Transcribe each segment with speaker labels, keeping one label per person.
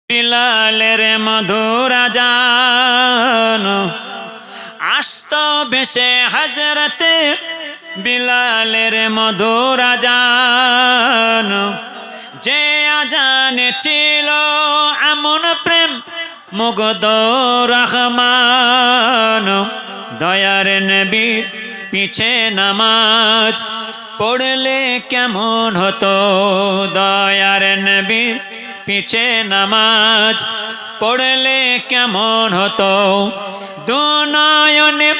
Speaker 1: বিলালের মধুর আজান আসত বেশে হযরতে বিলালের মধুর আজান যে আজানে ছিল এমন প্রেম মুগ্ধ রহমান দয়ার নবীর পিছে নামাজ পড়লে কেমন হতো দয়ার নবীর পিছে নামাজ পড়লে কেমন হতো দুনয়নে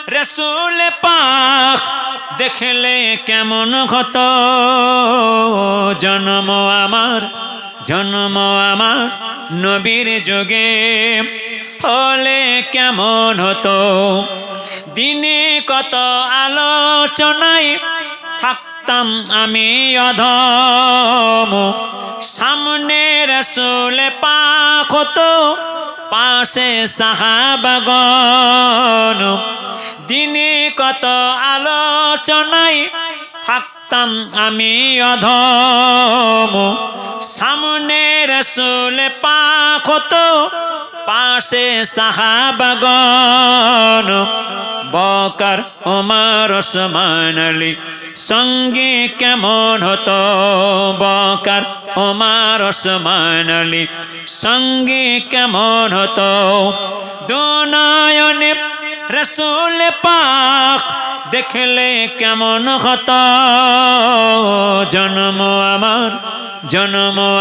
Speaker 1: রসুল পাক দেখলে কেমন হতো জন্ম আমার নবীর যুগে হলে কেমন হতো দিনে কত আলোচনায় থাকতাম আমি অধম সামনে রসুল পাক হতো পাশে সাহাবাগণ দিনে কত আলোচনায় থাকতাম আমি অধম সামনে রসুল পাক হতো পাশে সাহাবাগণ বকর ওমর ওসমান আলী সঙ্গে কেমন হতো বকর ওমর ওসমান আলী সঙ্গে কেমন হতো দুনয়নে রসুল পাক দেখলে কেমন হতো জন্ম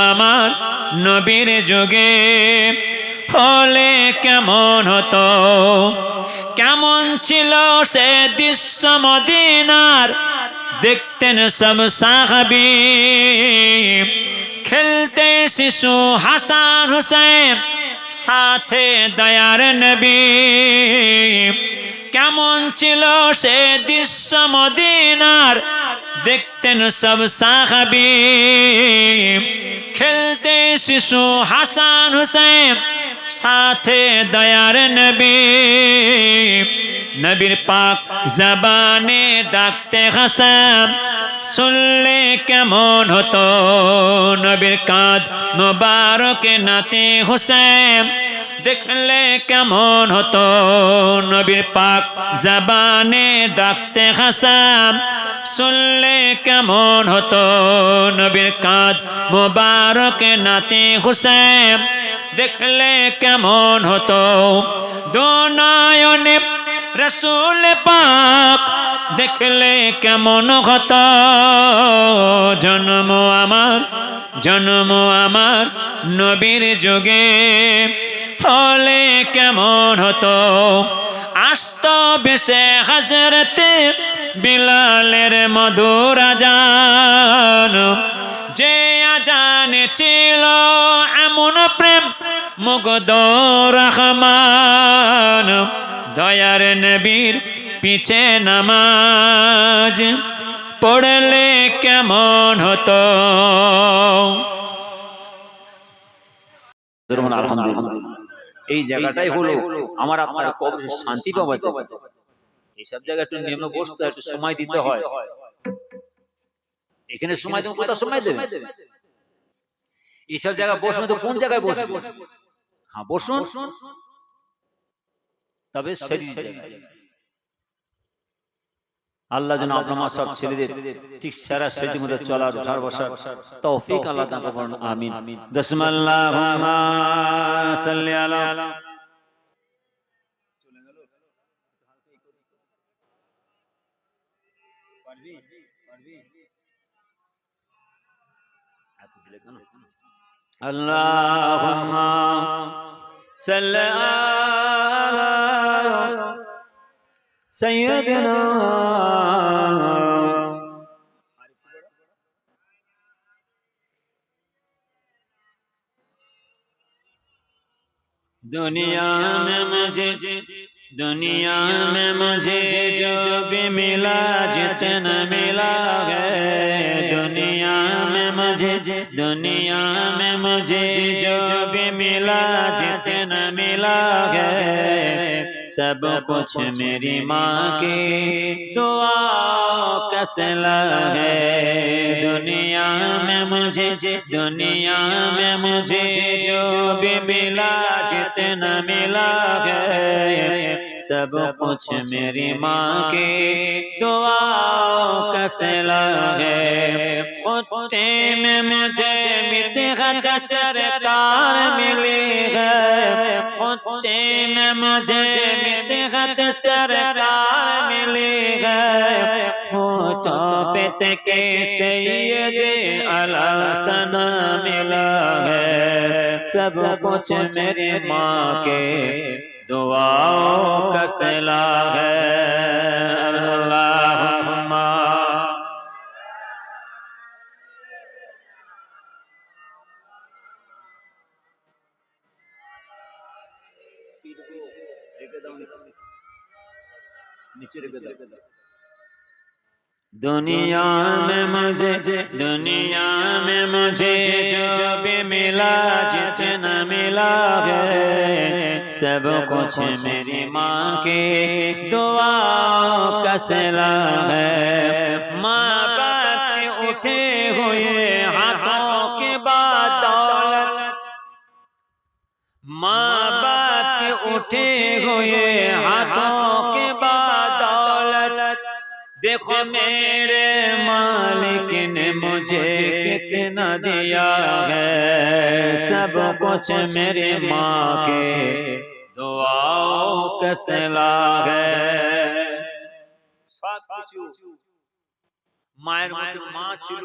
Speaker 1: আমার নবীর যুগে হলে কেমন হতো কেমন ছিল সে দৃশ্য মদিনার দেখতেন সব সাহাবী খেলতে শিশু হাসান হুসেন সাথে দয়ার নবী কেমন ছিল সে দৃশ্য মদিনার দেখতেন সব সাহাবী খেলতে শিশু হাসান হুসেন সাথে দয়ার নবী নবীর পাক জবানে ডাকতে হাসান শুনলে কেমন হতো নবীর কাঁধ মুবারকে নাতে হুসেন দেখলে কেমন হতো নবীর পাক জবানে ডাকতে হাসান শুনলে কেমন হতো নবীর কাঁধ মুবারকে নাতে হুসেন দেখলে কেমন হতো দুনয়নে রসুল পাক দেখলে কেমন হতো জন্ম আমার নবীর যুগে হলে কেমন হতো আসত বেশে হযরতে বিলালের মধুর আজান যে আজানে ছিল এমন প্রেম মুগ্ধ রহমান দয়ার নবীর পিছে নামাজ পড়লে কেমন হতো
Speaker 2: এই জায়গাটাই হলো আমার আপনার কবরে শান্তি পাওয়া যায় এইসব জায়গায় একটু নেমে বসতে একটু সময় দিতে হয় এখানে সময় দেবো কোথাও সময় দেবে এইসব জায়গায় বসবে তো কোন জায়গায় বসবে হ্যাঁ বসুন তবে আল্লাহ যেন আপনার সব ছেলেদের ঠিক সারা সেটির মধ্যে চলার উঠার বসার তৌফিক আল্লাহ দান করুন আমিন বিসমিল্লাহুম্মা সাল্লি আলা আল্লাহুম্মা সাল্লি আলা সাইয়্যিদিনা दुनिया में मुझे जो भी मिला जितना मिला है दुनिया में मुझे जो भी मिला जितना मिला है सब कुछ मेरी माँ की दुआ का सिला है। दुनिया में मुझे जो भी मिला जितना मिला है, सब कुछ मेरी माँ की दुआ का सिला है। खुट्टे में मुझे मितहत सरकार मिली है, खुट्टे में मुझे मितहत सरकार मिली है। होठों पे तके सैयद अलहसन मिला है। सब कुछ मेरी माँ के दुआओं का सिला है। अल्लाहुम्मा दुनिया में मुझे जो भी मिला जितना मिला है, सब कुछ मेरी माँ के दुआ का सिला है। माँ बाप के उठे हुए हाथों के बाद दौलत, माँ बाप के उठे हुए हाथों के बाद दौलत, देखो मेरे मालिक ने मुझे कितना दिया है। सब कुछ मेरी माँ के दुआओं का सिला है। মায়ের মতন মা ছিল,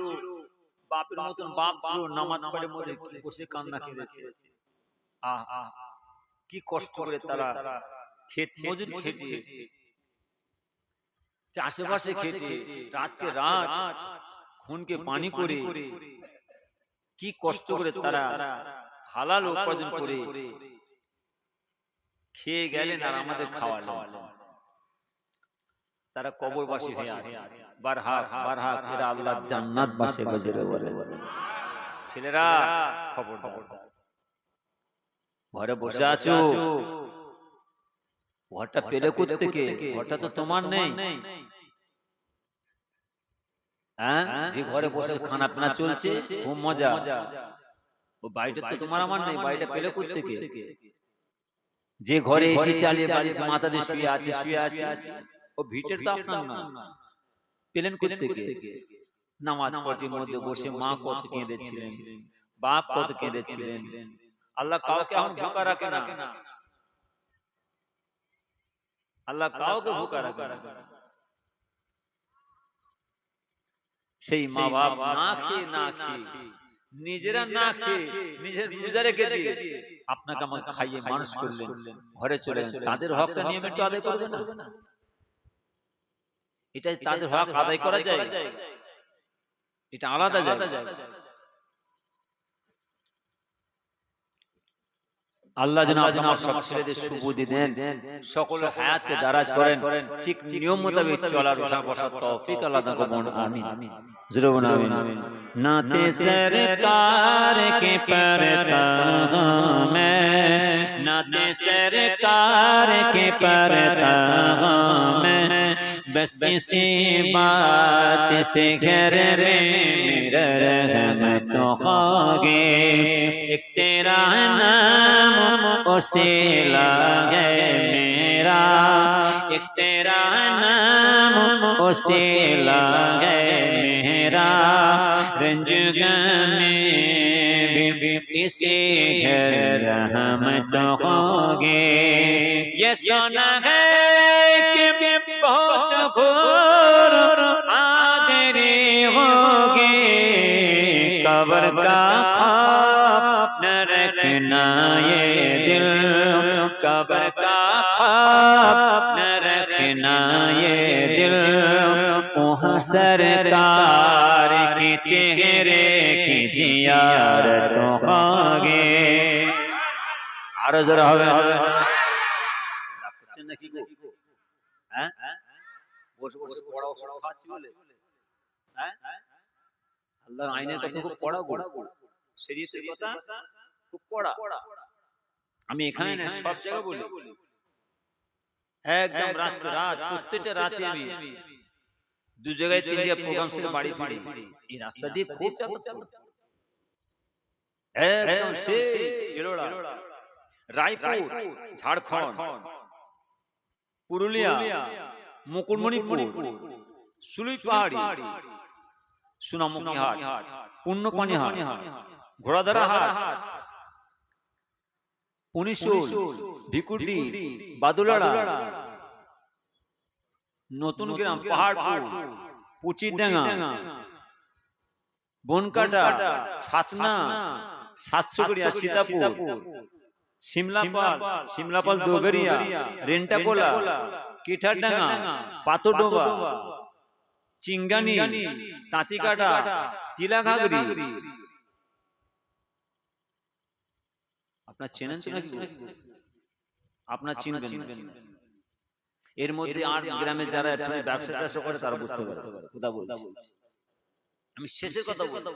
Speaker 2: বাপের মতন বাপ ছিল, নামাজ পড়ে মধ্যে বসে কান্না কেঁদেছে। কি কষ্ট করে তারা ক্ষেত মজুর খেটে, চাষবাসে খেটে, রাতকে রাত খুনকে পানি করে, কি কষ্ট করে তারা হালাল উপার্জন করে খেয়ে গেলেন আর আমাদের খাওয়ালেন। তারা কবরবাসী হয়ে আছে। বারহাক এরা আল্লাহ জান্নাতবাসী গজরে বলে। ছেলেরা খবরদার, ঘরে বসে আছো, ঘরটা পেলে কোত্থেকে? ঘরটা তো তোমার নেই। হ্যাঁ, যে ঘরে বসে খানা পিনা চলছে খুব মজা, ও বাড়িটা তো তোমার আমার নেই। বাড়িটা পেলে কোত্থেকে? যে ঘরে এসি চালিয়ে বালিশ মাথা দিয়ে শুয়ে আছে, ও ভিটের তো আপনার না, পেলেন কোত্থেকে? নামাজ পড়ির মধ্যে বসে মা কত কেঁদেছিলেন, বাপ কত কেঁদেছিলেন। আল্লাহ কাউকে এখন ভোকা রাখে না, আল্লাহ কাউকে ভোকা রাখে না। সেই মা বাপ না খেয়ে নিজেরা না খেয়ে নিজের রোজা রেখে দিয়ে আপনাকে আমাকে খাইয়ে মানুষ করলেন, ঘরে চলে গেলেন। তাদের হকটা নিয়মিত আদায় করবে না? এটা তাদের হক আদায় করা যায়, এটা আলাদা জায়গা। আল্লাহ যেন আপনার সব ছেলেদের সুবুদ্ধি দেন, সকলের হায়াতকে দারাজ করেন, ঠিক নিয়ম মোতাবেক চলার উঠা বসার তৌফিক আল্লাহ দান করুন। আমিন। জরুর আমিন। নাতে সরকার के पढ़ता हूँ मैं, नाते सरकार के पढ़ता हूँ मैं, बस इसी बात से घर में मेरा रहमत होगी। एक तेरा नाम वसीला है मेरा, एक तेरा नाम वसीला है मेरा, रंज में भी इसी घर रहमत होगी। ये सुना है कि बहुत घोर आदरी होगी, कब्र का ख्वाब न रखना ये दिल, कब्र का ख्वाब न रखना ये दिल, वहाँ सरकार के चेहरे की जियारत होगी। आरो जरा হবে রাখছেন নাকি গো? হ্যাঁ, বসে বসে পড়াও খাচ্ছি বলে? হ্যাঁ, আল্লাহর আইনের কথা খুব পড়া গো, শরীয়তের কথা খুব পড়া। আমি এখানে না, সব জায়গায় বলি, একদম রাত রাত প্রত্যেকটা রাতে আমি দু জায়গায় তিন জায়গায় প্রোগ্রাম সেরে বাড়ি ফিরি, এই রাস্তা দিয়ে খুব যাতায়াত করতাম। একদম সেই এলোড়া, রায়পুর, ঝাড়খণ্ড, পুরুলিয়া, মুকুটমণিপুর, সুলুইপাহাড়ি, সোনামুখী হাট, পুণ্যপানি হাট, ঘোড়াধারা হাট, পুনিশুল, ভিকুটি, বাদুলাড়া, নতুন গ্রাম, পাহাড়পুর, পুচিরডাঙ্গা, বনকাটা, ছাতনা, সাতশোগড়িয়া, সীতাপুর, সিমলাপাল, দোগরিয়া, রেন্টাকোলা, কিঠারডাঙ্গা, পাতডোবা, চিঙ্গানি, তাঁতিকাটা, তিলাঘাগরি। আপনার চেনেন তো নাকি? আপনার চিনবেন না। এর মধ্যে আর গ্রামে যারা একটু ব্যবসা ট্যাবসা করে তারা বুঝতে পারে কথা বলছি। আমি শেষের কথা বলছি,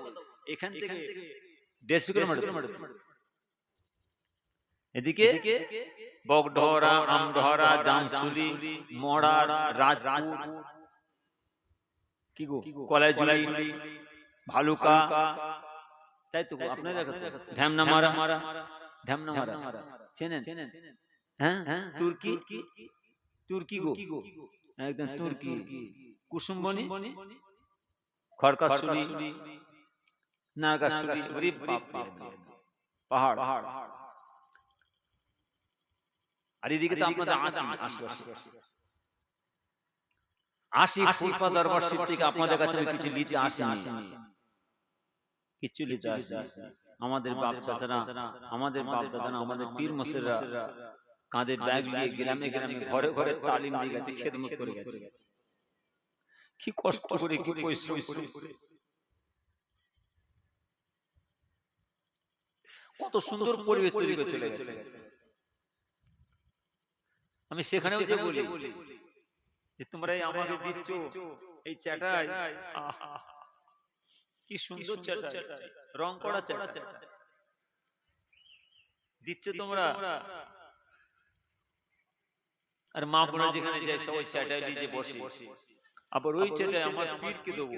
Speaker 2: এখান থেকে 150 কিলোমিটার এদিকে বগডহরা, আমডহরা, জামসুলি, মড়ার, রাজপুর, কি গো কলাইজুলি, ভালুকা, তাই তো আপনারা ঢ্যামনামারা, চেনেন? হ্যাঁ, তুর্কি, তুর্কি গো, একদম তুর্কি, কুসুমবনি, খড়কাশুলি, নারগাশুলি, ওরে বাপ রে, পাহাড়। আর এদিকে তো আপনাদের আসি ফুলপা দরবার শিব থেকে আপনাদের কাছে আমি কিছু নিতে আসিনি, কিচ্ছু নিতে আসিনি। আমাদের বাপ চাচারা, আমাদের বাপ দাদারা, আমাদের পীর মশাইরা কাঁধে ব্যাগ নিয়ে গ্রামে গ্রামে ঘরে ঘরে তালিম দিয়ে গেছে, খেদমত করে গেছে। কি কষ্ট করে, কি পরিশ্রম করে, কত সুন্দর পরিবেশ তৈরি করে চলে গেছে। আমি সেখানেও যে বলি যে তোমরা আমাকে দিচ্ছ এই চ্যাটাই, কি সুন্দর চ্যাটাই, রং করা চ্যাটাই দিচ্ছ তোমরা। আর মা বোনা যেখানে যায় সবাই চ্যাটাই নিয়ে বসে, আবার ওই চ্যাটাই আমার পীরকে দেবো,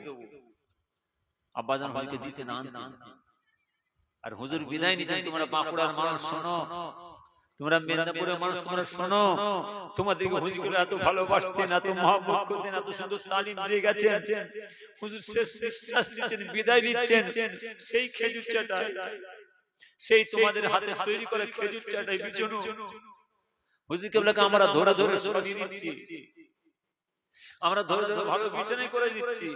Speaker 2: আব্বাজান হুজুরকে দিতে না আনতে। আর হুজুর বিদায় নিচ্ছেন, তোমরা বাঁকুড়ার মানুষ শোনো, তোমরা মেদিনীপুরের মানুষ তোমরা শোনো, তোমাদেরকে হুজুর এত ভালোবাসতেন, এত মহব্বত করতেন, এত সুন্দর তালিম দিয়ে গেছেন, হুজুর শেষ নিঃশ্বাস নিচ্ছেন, বিদায় নিচ্ছেন, সেই খেজুর চাটাই, সেই তোমাদের হাতে তৈরি করে খেজুর চাটাই বিছানো হুজুর কেবলাকে আমরা ধরে ধরে সরিয়ে দিচ্ছি, আমরা ধরে ধরে ভালো বিছানাই করে দিচ্ছি।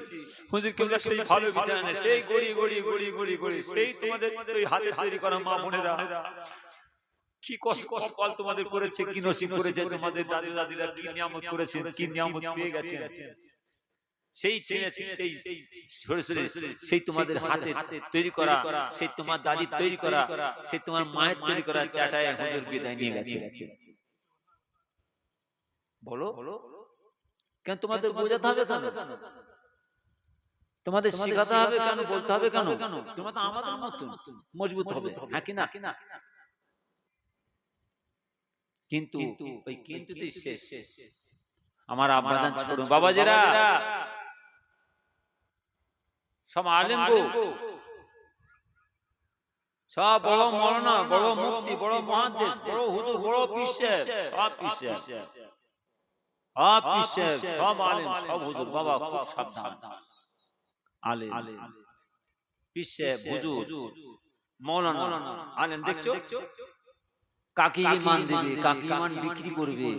Speaker 2: হুজুর কেবলা সেই ভালো বিছানা নেই, সেই গড়ি গড়ি গড়ি গড়ি গড়ি সেই তোমাদের হাতে তৈরি করা মা বোনেরা কি কষ্ট কপাল তোমাদের করেছে, কি নসিব করেছে, তোমাদের দাদি দাদিরা কি নিয়ামত করেছেন, কি নিয়ামত পেয়ে গেছেন, সেই ছেড়েছে, সেই সরে সরে সেই তোমাদের হাতে তৈরি করা, সেই তোমার দাদি তৈরি করা, সেই তোমার মায়ের তৈরি করা চাটায় হুজুর বিদায় নিয়ে গেছে। বলো কেন তোমাদের বোঝাতে হবে কেন, তোমাদের শেখাতে হবে কেন, বলতে হবে কেন? তোমরা তো আমাদের মতন মজবুত হবে, হ্যাঁ কি না? কিন্তু ওই কিন্তুতেই শেষ। আমার আব্বাজান ছোট বাবাজিরা সব আলেম গো, সব বড় মৌলানা, বড় মুফতি, বড় মুহাদ্দিস, বড় হুজুর, বড় পীর সাহেব, সব পীর সাহেব, সব পীর সাহেব, সব আলেম, সব হুজুর। বাবা খুব সাবধান, আলেম, পীর সাহেব, হুজুর, মৌলানা, আলেম দেখছো কাকে ঈমান দেবে, কাকে ঈমান বিক্রি করবে,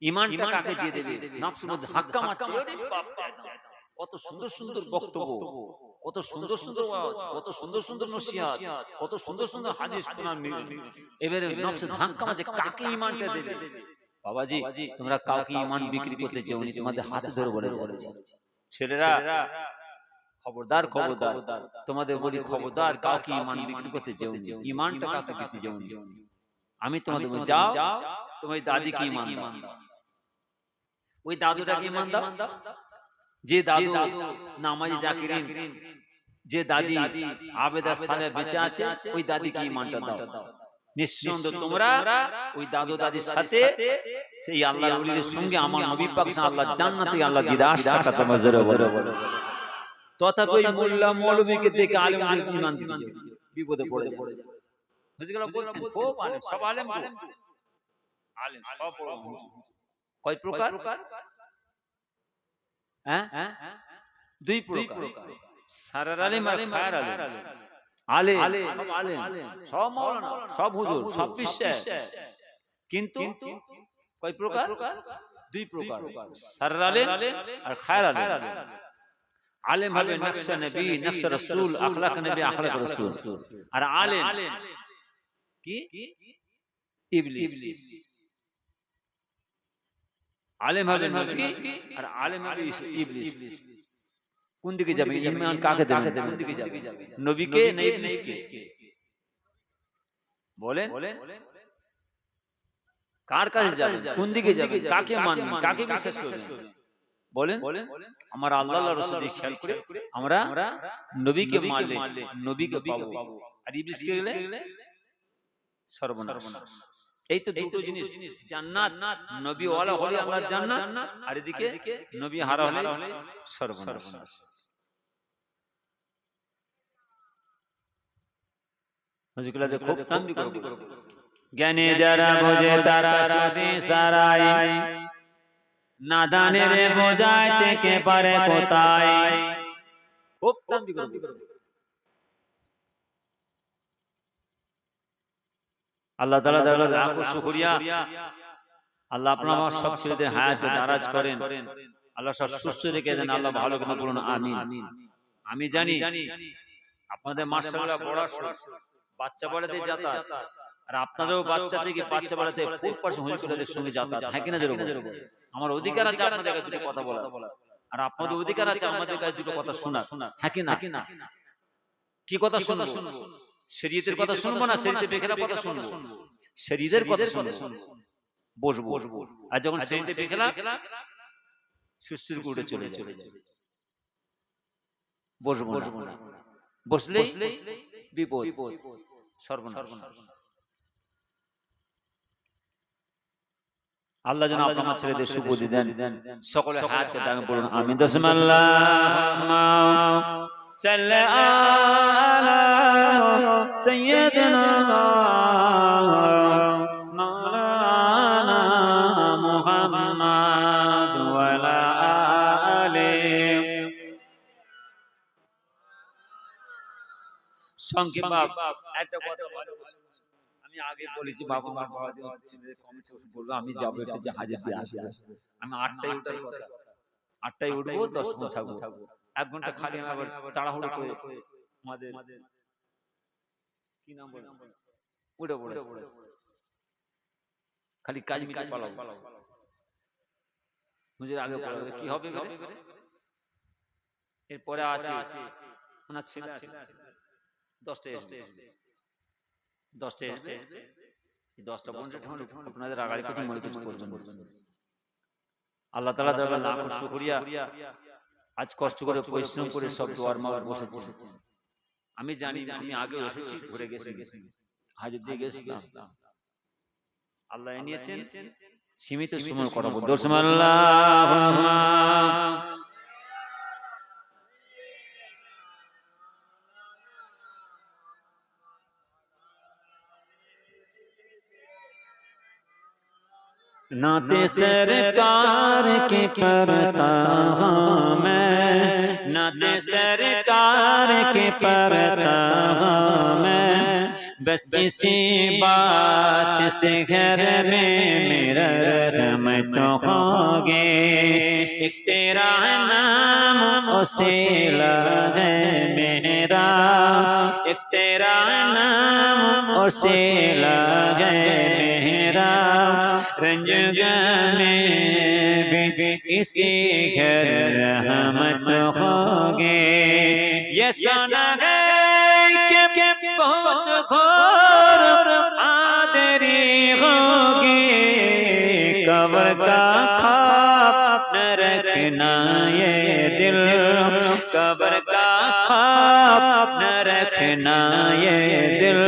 Speaker 2: ঈমানটা কাকে দিয়ে দেবে, নফসের মধ্যে হাক্কা মারছে। ওরে বাপ রে, কত সুন্দর সুন্দর বক্তব্য, কত সুন্দর সুন্দর ওয়াজ, কত সুন্দর সুন্দর নসিহত, কত সুন্দর সুন্দর হাদিস কোরআন মিলে, এবারে নফসে ধাক্কা মারছে কাকে ঈমানটা দেবে। বাবাজি তোমরা কাউকে ঈমান বিক্রি করতে যেওনি, তোমাদের হাতে ধরে বলে যাচ্ছে ছেলেরা, খবরদার খবরদার, তোমাদের বলি খবরদার, কাউকে ঈমান বিক্রি করতে যেওনি, ঈমানটা কাউকে দিতে যেওনি। আমি তোমাদের বলি যাও তোমার দাদিকে ঈমান দাও, ওই দাদুটাকে ঈমান দাও, যে দাদু নামাজি জাকিরিন, যে দাদি আবেদা সালে বেঁচে আছে, ওই দাদিকে ঈমানটা দাও। নিঃসন্দেহ তোমরা ওই দাদু দাদির সাথে সেই আল্লাহর ওলিদের সঙ্গে আমার নবী পাক আল্লাহ জান্নাতে আল্লাহ দিদার সাক্ষাৎ মজরে বলে তথাপি ওই মোল্লা মৌলভীকে দেখে আলেমদের ঈমান দিতে যাবে, বিপদে পড়ে যাবে। বুঝগেল? বলতেন খুব আলেম, সব আলেম আলেম সব বড় হুজুর। কয় প্রকার? হ্যাঁ, দুই প্রকার, সারার আলেম আর খায়ের আলেম। আলেম সব আলেম, সব মাওলানা, সব হুজুর, সব বিশ্বাস, কিন্তু কয় প্রকার? দুই প্রকার, সারার আলেম আর খায়ের আলেম। আলেম হবে নকশা নবী, নকশা রাসূল, আখলাক নবী, আখলাক রাসূল। আর আলেম কি? ইবলিস। আলেম হবে নবী আর আলেম হবে ইবলিস। কোন দিকে যাবে? ঈমান কাকে দেবেন? কোন দিকে যাবে? নবীকে না ইবলিসকে? বলেন, কার কাছে যাবেন? কোন দিকে যাবেন? কাকে মানবেন? কাকে বিশ্বাস করবেন? বলেন। আমার আল্লাহ রাসূল দিয়ে খেয়াল করে আমরা নবীকে মানলে নবীকে পাবো, আর ইবলিসকে গেলে সর্বনাশ। এই তো দুটো জিনিস, জান্নাত, নবী ওয়ালা হলে আল্লাহর জান্নাত, আর এদিকে নবী হারা হলে সর্বনাশ। হুজুরগুলাতে খুব তাম্বি করব, জ্ঞানে যারা বোঝে তারা শুধু সারাই, নাদানের বোঝায় থেকে পারে কোথায়। খুব তাম্বি করব। আল্লাহ তাআলা দরবারে লাখো শুকরিয়া, আল্লাহ আপনার আমার সব ছেলেদের হায়াতে দারাজ করেন, আল্লাহ সব সুস্থ রেখে দেন, আল্লাহ ভালো করে বলুন আমিন। আমি জানি আপনাদের মাশাআল্লাহ বড় বাচ্চা বাড়াতে যাতায়াত, আর আপনাদেরও বাচ্চা থেকে বাচ্চা বাড়াতে ফুল পাশে হুজুরদের সঙ্গে যাতায়াত, হ্যাঁ কিনা? যেরকম আমার অধিকার আছে আপনাদের কাছে দুটো কথা বলা, আর আপনাদের অধিকার আছে আমাদের কাছে দুটো কথা শোনা, হ্যাঁ কিনা? কি কথা শুনবো? শরীয়তের কথা শুনবো না শরীয়তের বেখেলাফ কথা শুনবো? শরীয়তের কথা শুনবো, বসবো, আর যখন শরীয়তের বেখেলাফ সুস্থির করে চলে যাবে, বসবো না, বসলেই বিপদ, সর্বনাশ। আল্লাহ যেন আপনার ছেলেদের সুবুদ্ধি দেন, সকলে হাতকে দান বলুন আমিন। আল্লাহুম্মা সাল্লি আলা সাইয়্যিদিনা মাওলানা মুহাম্মদ ওয়া আলা আলিহি। সংক্ষেপ একটা কথা আমি আগে বলেছি, বাবা আমার বাবা বলবো আমি যাবো একটু জাহাজে দিয়ে আসি, আমি 8টায় উঠার কথা, 8টায় উঠবো, 10 মিনিট থাকবো, 1 ঘন্টা খালি আবার তাড়াহুড়ো করে আমাদের কি নাম বলে উঠে পড়ে, খালি কাজ মিটে পালাও, হুজুর আগে পালাও, কি হবে এরপরে আছে ওনার ছেলে আছে 10টায় এসে 10টা পর্যন্ত আপনাদের আগাড়ি কিছু মনে কিছু করবেন। আল্লাহ তাআলা দরবারে লাখো শুকরিয়া, আজ কষ্ট করে পরিশ্রম করে সব দোয়ার মাওয়ার বসেছে। আমি জানি আমি আগে এসেছি, ঘুরে গেছি, হাজির দিয়ে গেছিলাম, আল্লাহ এনেছেন সীমিত সময় করাবো। আল্লাহুম্মা नाते सरकार के पढ़ता हूँ मैं, नाते सरकार के पढ़ता हूँ मैं, बस इसी बात से घर में मेरा रहमत होगे। एक तेरा नाम वसीला है मेरा, एक तेरा नाम वसीला है मेरा, रंजगा में भी इसी घर रहमत होगे। ये सुना है कि बहुत घोर आदरी होगी, कब्र का ख्वाब न रखना ये दिल, कब्र का ख्वाब न रखना ये दिल,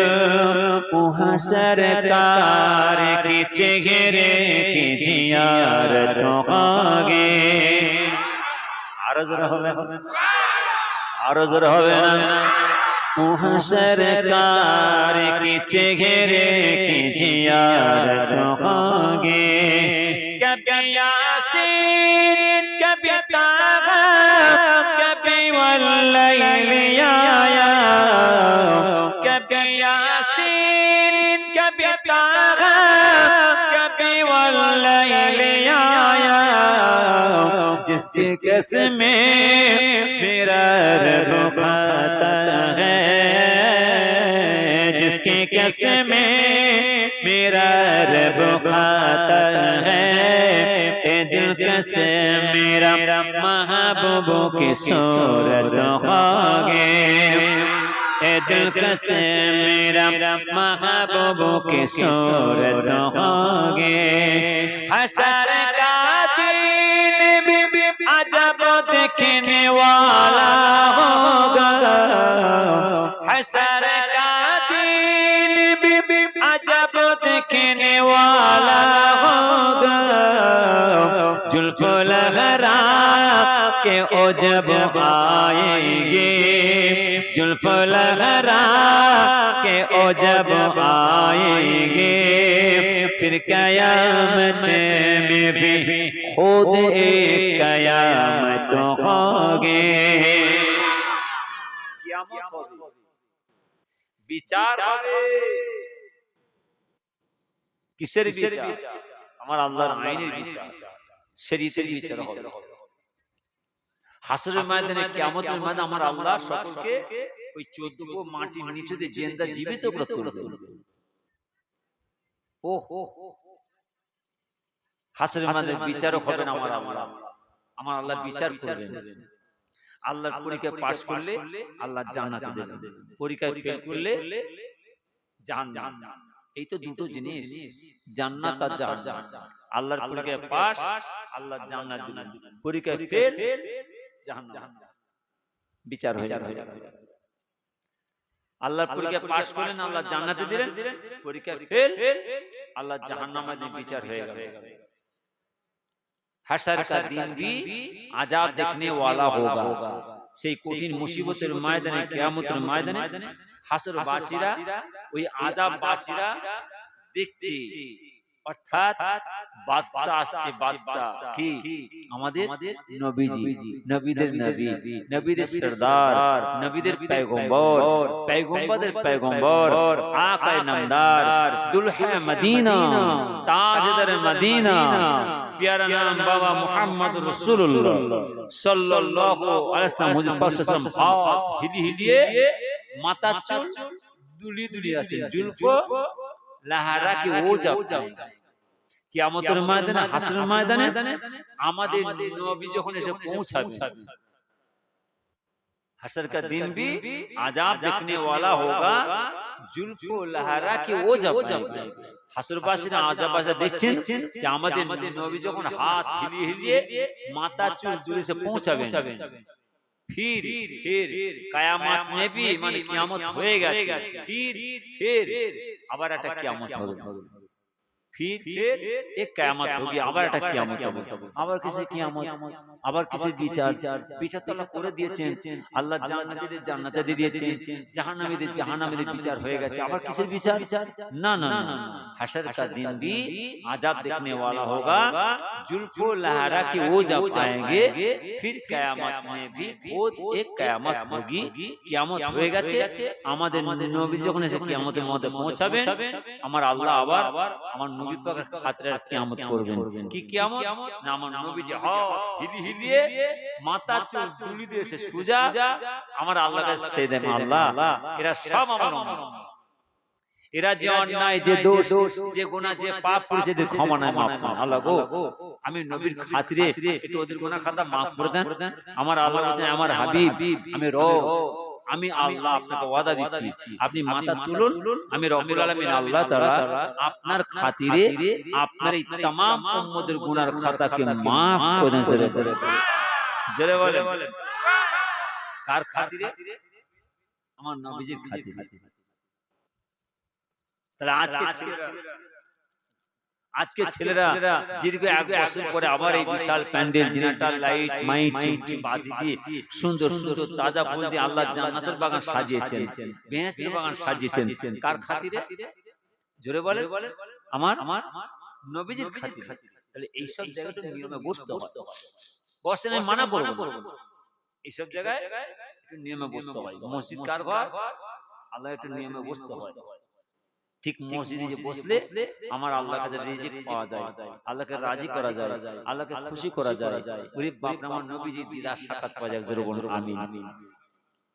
Speaker 1: सरकार की चेहरे की जियारतों आगे आरो जरा হবে না सरकार की चेहरे की जियारतों आगे कभी यासीन कभी ताहा कभी वल्लैल आया कभी यासीन कभी ताहा कभी वल्लैल आया जिसकी कसमें मेरा रब खाता है जिसकी कसमें मेरा रब खाता है ए दिल कसम मेरा महबूबों की सूरत होगे ए दिल कसम मेरा महबूबों की सूरत होगे हसर का दिन भी अजब देखने वाला होगा हसर का दिन भी अजब देखने वाला होगा जुल्फ़ो लहरा के ओ जब आएंगे जुल्फ़ो लहरा के ओ जब आएंगे फिर क़यामत में भी खुद एक क़यामत होगे বিচার হবে কিসের বিচার আমার আল্লাহর আইনের বিচার শরীয়তের বিচার হবে হাসরের ময়দানে কিয়ামতের ময়দানে আমার আল্লাহ সকলকে ওই 14 গো মাটির নিচে দিয়ে জিন্দা জীবিত করবে হাসরের ময়দানে বিচারক হবেন আমার আল্লাহ বিচার করবেন আল্লাহর পরীক্ষায় পাস করলে আল্লাহ জান্নাতে দেবেন পরীক্ষায় ফেল করলে জাহান্নাম এই তো দুটো জিনিস জান্নাত আর জাহান্নাম আল্লাহর পরীক্ষায় পাস আল্লাহ জান্নাত দিবেন পরীক্ষায় ফেল জাহান্নাম বিচার হয়ে যাবে আল্লাহর পরীক্ষায় পাস করলেন আল্লাহ জান্নাতে দিলেন পরীক্ষায় ফেল আল্লাহ জাহান্নামে দিয়ে বিচার হয়ে গেল हशर का दिन भी अजाब देखने वाला होगा সেই কঠিন মুসিবতের ময়দানে কিয়ামতের ময়দানে হাসর বাসীরা ওই আযাব বাসীরা দেখছে অর্থাৎ বাদশা আসছে বাদশা কি আমাদের নবীজি নবীদের নবী নবীদের সরদার নবীদের পয়গম্বর পয়গম্বরদের পয়গম্বর আকায়ে নামদার দুলহে মদিনা তাজদার মদিনা प्यारा नाम बाबा मोहम्मद रसूलुल्लाह सल्लल्लाहु अलैहि वसल्लम हुजूर पाक सल्लल्लाहु हिली हिलिए माथा चुल दुली दुली আছে जुल्फो लहरा की ओ যাব কিয়ামতের ময়দানে হাসরের ময়দানে আমাদের নবী যখন এসে পৌঁছাবে हशर का दिन भी अजाब देखने वाला होगा जुल्फो लहरा की ओ যাব হাসরবাসীরা আযাবাসা দেখছেন যে আমাদের নবী যখন হাত হিলিয়ে হিলিয়ে মাথা চুল জুড়ে পৌঁছাবেন फिर কিয়ামত में भी মানে কিয়ামত হয়ে গেছে फिर আবার একটা কিয়ামত হবে फिर एक कियामत होगी আবার একটা কিয়ামত হবে আবার কিসের কিয়ামত আবার কিসের বিচার বিচার তো আল্লাহ করে দিয়েছেন আল্লাহ জান্নাতীদের জান্নাতে দিয়ে দিয়েছেন জাহান্নামীদের জাহান্নামীদের বিচার হয়ে গেছে আবার কিসের বিচার না না না हशर का दिन भी अजाब देखने वाला होगा जुल्फो लहरा के वो जब आएंगे फिर कियामत में भी खुद एक कियामत होगी কিয়ামত হয়ে গেছে আমাদের নবী যখন এসে কিয়ামতের মধ্যে পৌঁছাবেন আমার আল্লাহ আবার আমার নবী পাকের খাতিরে কিয়ামত করবেন কি কিয়ামত না আমার নবী যে হিলি হিলিয়ে মাথা চুল তুলি দিয়ে এসে সুজা আমার আল্লাহর কাছে সেই দেন আল্লাহ এরা সব আমার উম্মত এরা যে অন্যায় যে দোষ যে গুনাহ যে পাপ করেছে এদের ক্ষমা নাই মাফ না আল্লাহ গো আমি নবীর খাতিরে একটু ওদের গুনাহ খাতা maaf করে দেন আমার আল্লাহ বলেন আমার হাবিব আমি রব আমি আল্লাহ আপনাকে ওয়াদা দিচ্ছি আপনি মাথা তুলুন আমি রব্বুল আলামিন আল্লাহ তাআলা আপনার খাতিরে আপনার এই तमाम উম্মতের গুনার খাতাকে maaf করে দেন জোরে বলেন কার খাতিরে আমার নবীজির খাতিরে
Speaker 2: তাহলে আজকে ছেলেরা দীর্ঘ 1 বছর পরে আবার এই বিশাল প্যান্ডেল জেনারেটর লাইট মাইক চুমকি বাতি দিয়ে সুন্দর সুন্দর তাজা ফুল দিয়ে আল্লাহ জান্নাতের বাগান সাজিয়েছেন, বেহেশতের বাগান সাজিয়েছেন। কার খাতিরে? জোরে বলেন। আমার নবীজির খাতিরে। তাহলে এই সব জায়গাটা নিয়মে বসতে হয়। বসে না মানা করব, এই সব জায়গায় একটু নিয়মে বসতে হয়। মসজিদ কার ঘর? আল্লাহ একটু নিয়মে বসতে হয়। ঠিক মসজিদে যে বসলে আমার আল্লাহর কাছে রিজিক পাওয়া যায়, আল্লাহকে রাজি করা যায়, আল্লাহকে খুশি করা যায়। ওরে বাপ রে, আমার নবীজি দিদার সাক্ষাৎ পাওয়া যায়। জোরে বলুন আমিন।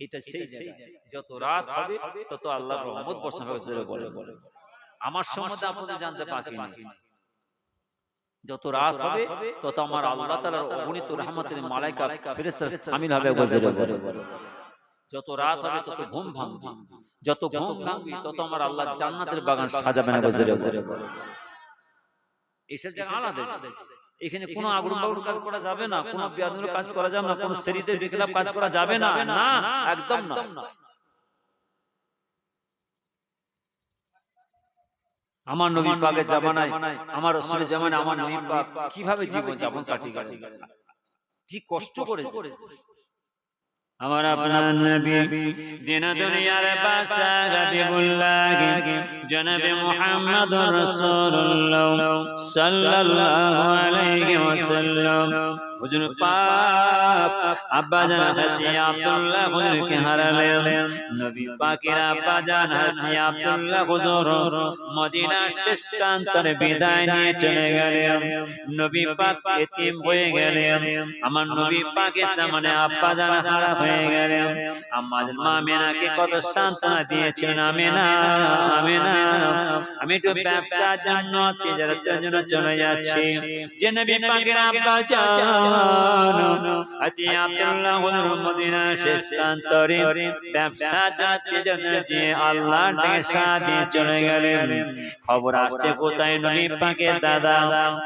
Speaker 2: এটা সেই জায়গা, যত রাত হবে তত আল্লাহর রহমত বর্ষণ হবে। জোরে বলেন। আমার সম্বন্ধে আপনাদের জানতে বাকি নেই। যত রাত হবে তত আমার আল্লাহ তাআলার অগণিত রহমতের মালায়েকা ফেরেশতারা শামিল হবে। জোরে বলেন। যত রাত হবে তত ঘুম ভাঙবে, যত ঘুম ভাঙবে তত আমার আল্লাহ জান্নাতের বাগান সাজাবেন। জোরে বলেন। এইসব জায়গা আলাদা। এখানে কোনো আগুন বাগুন কাজ করা যাবে না, কোনো বেয়াদবির কাজ করা যাবে না, কোনো শরীয়তে বিখলাফ কাজ করা যাবে না, না একদম না। আমার নবী পাকের জামানায়, আমার রাসূলের জামানায় আমার নবী পাক কিভাবে জীবন যাপন কাটিয়ে কি কষ্ট করেছে। আমার আপনার নবী দিন দুনিয়ার বাদশাহ হাবিবুল্লাহ জনাবে মুহাম্মদুর রাসূলুল্লাহ সাল্লাল্লাহু আলাইহি ওয়াসাল্লাম হুজুর পাক আব্বা জান হযরত আব্দুল্লাহ হুজুরকে হারালেন। নবী পাকের আব্বা জান হযরত আব্দুল্লাহ হুজুর মদিনার শেষ প্রান্তরে বিদায় নিয়ে চলে গেলেন। নবী পাক এতিম হয়ে গেলেন। আমার নবী পাকের সামনে আব্বা জান হারা হয়ে গেলেন। আমাদের মা আমিনাকে কত সান্ত্বনা দিয়েছিলেন। আমিনা আমি তো ব্যবসার জন্য তিজারতের জন্য চলে যাচ্ছি। যে নবী পাকের আব্বা জান হযরত আব্দুল্লাহ হুজুর মদিনা শেষ প্রান্তরে ব্যবসার জন্য যে আল্লাহর ডেকে দিয়ে চলে গেলেন। খবর আসছে কোথায়? নবী পাকের দাদা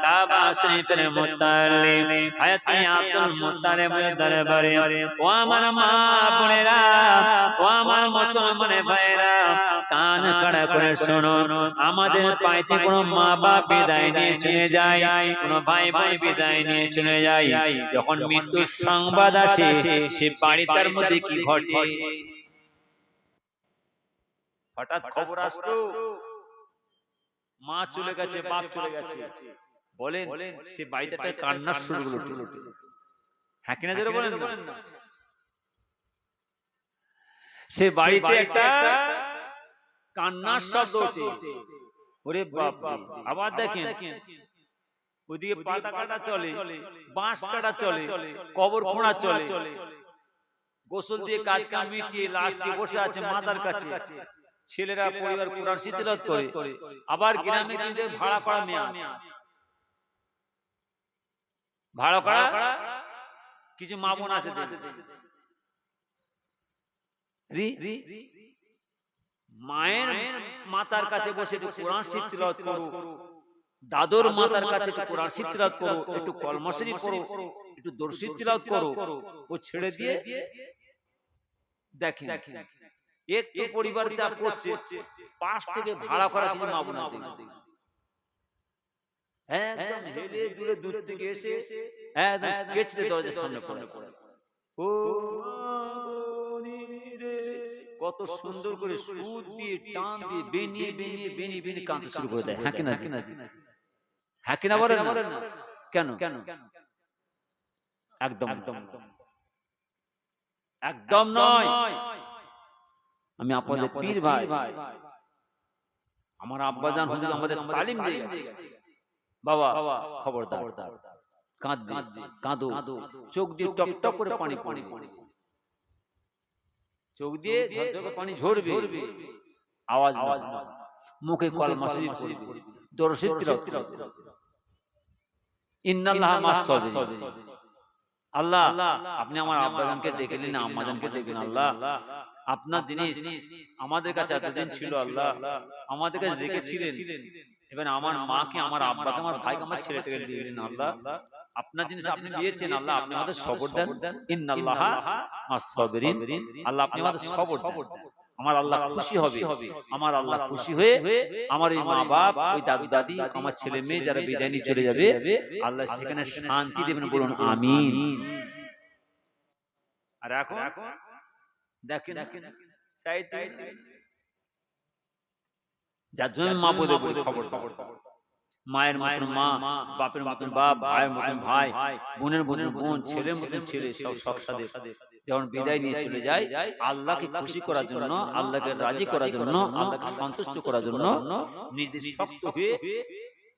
Speaker 2: কাবা শরীফের মুতাল্লিব হযরত আব্দুল মুত্তালিবের দরবারে। ও আমার মা বোনেরা, ও আমার মুসলমান ভাইরা, কান খাড়া করে শোনো। আমাদের পাইতে কোনো মা বাপ বিদায় নিয়ে চলে যায়, কোনো ভাই ভাই বিদায় নিয়ে চলে যায়, যখন মৃত্যুর সংবাদ আসে সে বাড়িটার মধ্যে কি ঘটে? হঠাৎ খবর আসলো মা চলে গেছে, বাপ চলে গেছে, বলেন সে বাড়িটাতে কান্নার সুর হলো। হ্যাঁ কিনা জোরে বলেন না? সে বাড়িতে একটা কান্নার শব্দ ওঠে। ওরে বাপ রে! আবার দেখেন ওদিকে পাতা কাটা চলে, বাঁশ কাটা চলে, কবর খোঁড়া চলে, গোসল দিয়ে কাজ কাম মিটিয়ে লাশ দিয়ে বসে আছে মাদার কাছে। ছেলেরা পরিবার কোরআন তিলাওয়াত করে। আবার গ্রামে গ্রামে ভাড়া করা মেয়ে আছে, ভাড়া করা কিছু মা বোন আছে। মায়ের মাতার কাছে বসে একটু কোরআন তিলাওয়াত করো, দাদুর মাতার কাছে একটু কোরআন তিলাওয়াত করো, একটু কলমা শরীফ পড়ো, একটু দরুদ তিলাওয়াত করো। ও ছেড়ে দিয়ে দেখেন একটু পরিবার চাপ করছে, পাশ থেকে ভাড়া করা কিছু মা বোন একদম হেলে দুলে দূর থেকে এসে একদম কেচড়ে দরজার সামনে পড়ে। ও কত সুন্দর করে সুর দিয়ে টান দিয়ে বেনিয়ে বেনিয়ে বেনিয়ে বেনিয়ে কাঁদতে শুরু করে দেয়। হ্যাঁ কিনা? হ্যাঁ কিনা বলেন না? কেন? একদম নয়। আমি আপনাদের পীর ভাই, আমার আব্বাজান হুজুর আমাদের তালিম দিয়ে গেছে। বাবা খবরদার, কাঁদো, চোখ দিয়ে টপ টপ করে পানি পড়বে, চোখ দিয়ে ঝরঝর পানি ঝরবে, আওয়াজ না, মুখে কলমা শরীফ পড়বে, দরুদ তিলাওয়াত করবে। ইন্নাল্লাহা মাস-সাবিরিন। আল্লাহ আপনি আমার আব্বাজানকে ডেকে নিন, আম্মাজানকে ডেকে নিন। আল্লাহ আপনার জিনিস আমাদের কাছে এতদিন ছিল, আল্লাহ আমাদের কাছে রেখেছিলেন, এবার আমার মাকে, আমার আব্বাকে, আমার ভাইকে, আমার ছেলেটাকে দিয়ে দিন। আল্লাহ আপনার জিনিস আপনি দিয়েছেন, আল্লাহ আপনি আমাদের সবর দেন। ইন্নাল্লাহা মাস-সাবিরিন। আল্লাহ আপনি আমাদের সবর দেন। আমার আল্লাহ খুশি হবে, আমার আল্লাহ খুশি হয়ে আমার এই মা বাপ, ওই দাদু দাদি, আমার ছেলে মেয়ে যারা বিদায় নিয়ে চলে যাবে, আল্লাহ সেখানে শান্তি দেবেন, বলুন আমিন। আর এখন দেখেন যার জন্য মা বলে খবর, মায়ের মতন মা, বাপের মতন বাপ, ভাইয়ের মতন ভাই, বোনের মতন বোন, ছেলের মতন ছেলে, সব সাথে যখন বিদায় নিয়ে চলে যায়, আল্লাহকে খুশি করার জন্য, আল্লাহকে রাজি করার জন্য, আল্লাহকে সন্তুষ্ট করার জন্য নিজেদের শক্ত হয়ে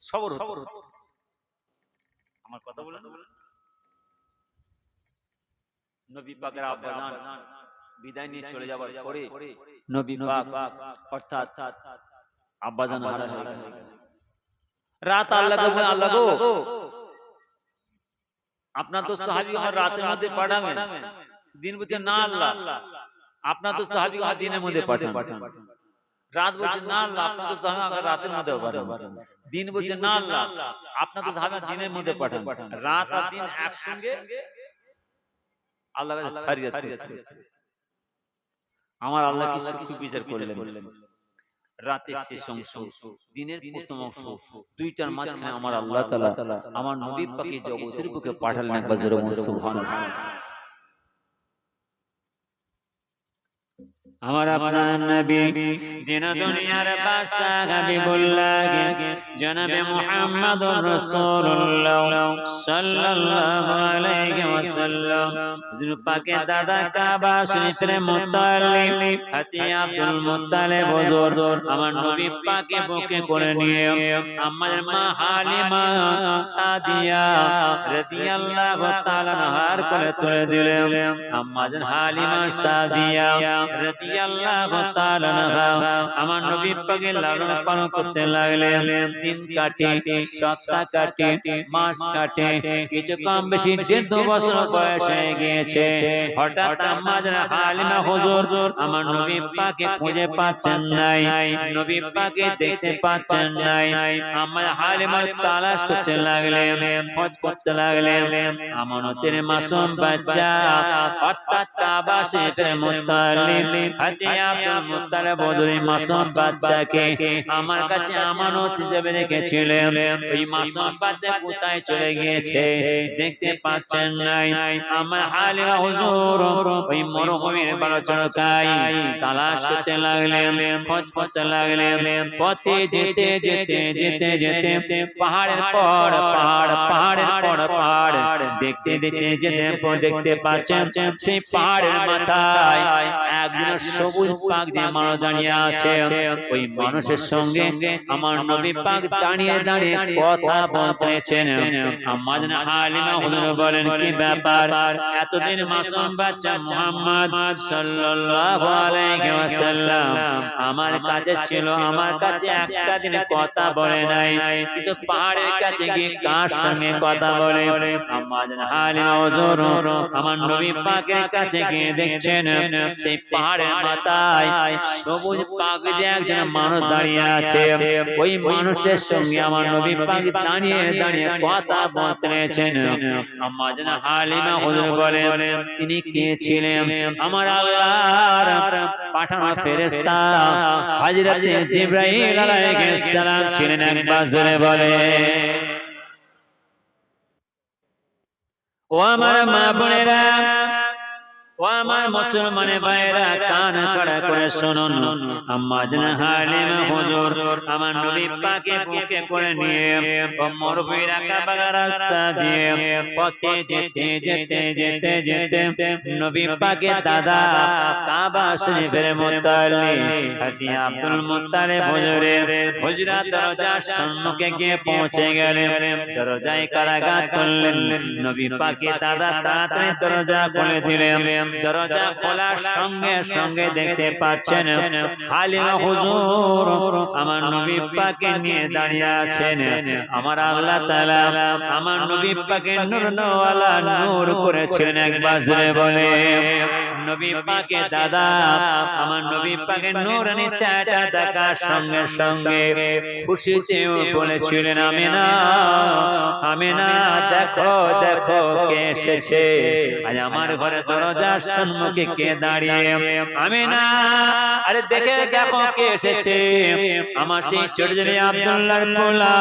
Speaker 2: সবর হতে। আমার কথা বলেন, নবী পাকের আব্বাজান বিদায় নিয়ে চলে যাওয়ার পরে নবী পাক অর্থাৎ আব্বাজান হারা হয়ে গেল। রাত আল্লাহকে বলে, আল্লাহ গো, আপনার তো সাহাবী আমার রাতের মধ্যে পাঠাবেন। দিন বলছে না আল্লাহ, আপনার তো সাহাবী আমার দিনের মধ্যে পাঠান। রাত বলছে না আল্লাহ, আপনার তো সাহাবী আমার রাতের মধ্যে পাঠান। দিন বলছে না আল্লাহ, আপনার তো সাহাবী দিনের মধ্যে পাঠান। রাত আর দিন একসঙ্গে আল্লাহর কাছে ফরিয়াদ করছে। আমার আল্লাহ কি সূক্ষ্ম বিচার করলেন। রাতের শেষ অংশ, দিনের প্রথম অংশ, দুইটার মাঝখানে আমার আল্লাহ তাআলা আমার নবী পাকে জগতের বুকে পাঠালেন। একবার জোরে বলুন সুবহানাল্লাহ। আমার আপনার নবী দিন দুনিয়ার বাদশা হাবিবুল্লাহ জনাবে মুহাম্মদুর রাসূলুল্লাহ সাল্লাল্লাহু আলাইহি ওয়াসাল্লাম হুজুর পাকের দাদা কাবা শরীফের মুতাল্লিব হাতি আব্দুল মুত্তালিব হুজুর আমার নবী পাকে বুকে করে নিয়ে আমাদের মা হালিমা সাদিয়া রাদিয়াল্লাহু তাআলা আনহার কোলে তুলে দিলেন। আম্মাজান হালিমা সাদিয়া রাদিয়াল্লাহু তাআলা আনহা আমার নবী পাকে লালন পালন করতে লাগলেন। দিন কাটে, সপ্তাহ কাটে, মাস কাটে, কিছু কম বেশি 14 বছর বয়স হয়ে গিয়েছে। হঠাৎ আম্মাজান হালিমা হুজুর আমার নবী পাকে খুঁজে পাচ্ছেন নাই, নবী পাকে দেখতে পাচ্ছেন নাই। আমার হালিমা তালাশ করতে লাগলেন, খোঁজ করতে লাগলেন। আমানতের মাসুম বাচ্চা অর্থাৎ কাবা শরীফের মুত্তালিব হাতি আব্দুল মুত্তালিব হুজুর মাসুম বাচ্চাকে আমার কাছে আমানত হিসেবে রেখেছিলেন। ওই মাসুম বাচ্চা কোথায় চলে গিয়েছে দেখতে পাচ্ছেন নাই। আমার হালিমা হুজুর ওই মরুভূমির বালুচড়কায় তালাশ করতে লাগলেন, খোঁজ করতে লাগলেন। পথে যেতে যেতে যেতে যেতে পাহাড়ের পর পাহাড়, পাহাড়ের পর পাহাড় দেখতে দেখতে যেতে দেখতে পাচ্ছেন সেই পাহাড়ের মাথায় একজন সবুজ পাক দিয়ে মানুষ দাঁড়িয়ে আছে। ওই মানুষের সঙ্গে আমার নবী পাক দাঁড়িয়ে দাঁড়িয়ে কথা বলতেছেন। আমাদের হালিমা হুজুর বলেন কি ব্যাপার, এতদিন মাসুম বাচ্চা মুহাম্মদ সাল্লাল্লাহু আলাইহি ওয়াসাল্লাম আমার কাছে ছিল, আমার কাছে একটা দিন কথা বলে নাই, কিন্তু পাহাড়ের কাছে গিয়ে কার সঙ্গে কথা বলে। আমাদের হালিমা হুজুর আমার নবী পাকের কাছে গিয়ে দেখছেন সেই পাহাড়ের মাথায় সবুজ পাক দিয়ে একজন মানুষ দাঁড়িয়ে আছে। ওই মানুষের সঙ্গে আমার নবী পাক দাঁড়িয়ে দাঁড়িয়ে কথা বলতেছেন। আমাদের হালিমা হুজুর বলেন তিনি কে ছিলেন? আমার আল্লাহর পাঠানো ফেরেশতা হযরত জিবরাইল আলাইহিস সালাম ছিলেন। একবার জোরে বলে ও আমার মা বোনেরা, ও আমার মুসলমানের ভাইরা, কান খাড়া করে শুনুন। আম্মাজান হালিমা হুজুর আমার নবী পাকে বুকে করে নিয়ে মরুভূমির আঁকাবাঁকা রাস্তা দিয়ে পথে যেতে যেতে যেতে যেতে নবী পাকের দাদা কাবা শরীফের মুত্তালিব হাতি আব্দুল মুত্তালিব হুজুরের হুজরাত দরজার সম্মুখে গিয়ে পৌঁছে গেলেন। দরজায় কারাঘাত করলেন। নবী পাকের দাদা তাড়াতাড়ি দরজা খুলে দিলেন। দরজা খোলার সঙ্গে সঙ্গে দেখতে পাচ্ছেন হালিমা হুজুর আমার নবী পাকে নিয়ে দাঁড়িয়ে আছেন। আমার আল্লাহ তাআলা আমার নবী পাকে নূর নওয়ালা নূর করেছিলেন। একবার জোরে বলে নবী পাকের দাদা আমার নবী পাকের নূরানি চেহারা দেখার সঙ্গে সঙ্গে খুশিতে বলেছিলেন আমিনা আমিনা দেখো দেখো কে এসেছে আজ আমার ঘরে দরজার সম্মুখে কে দাঁড়িয়ে আমিনা আরে দেখে দেখো কে এসেছে আমার সেই ছোট ছেলে আব্দুল্লাহর পোলা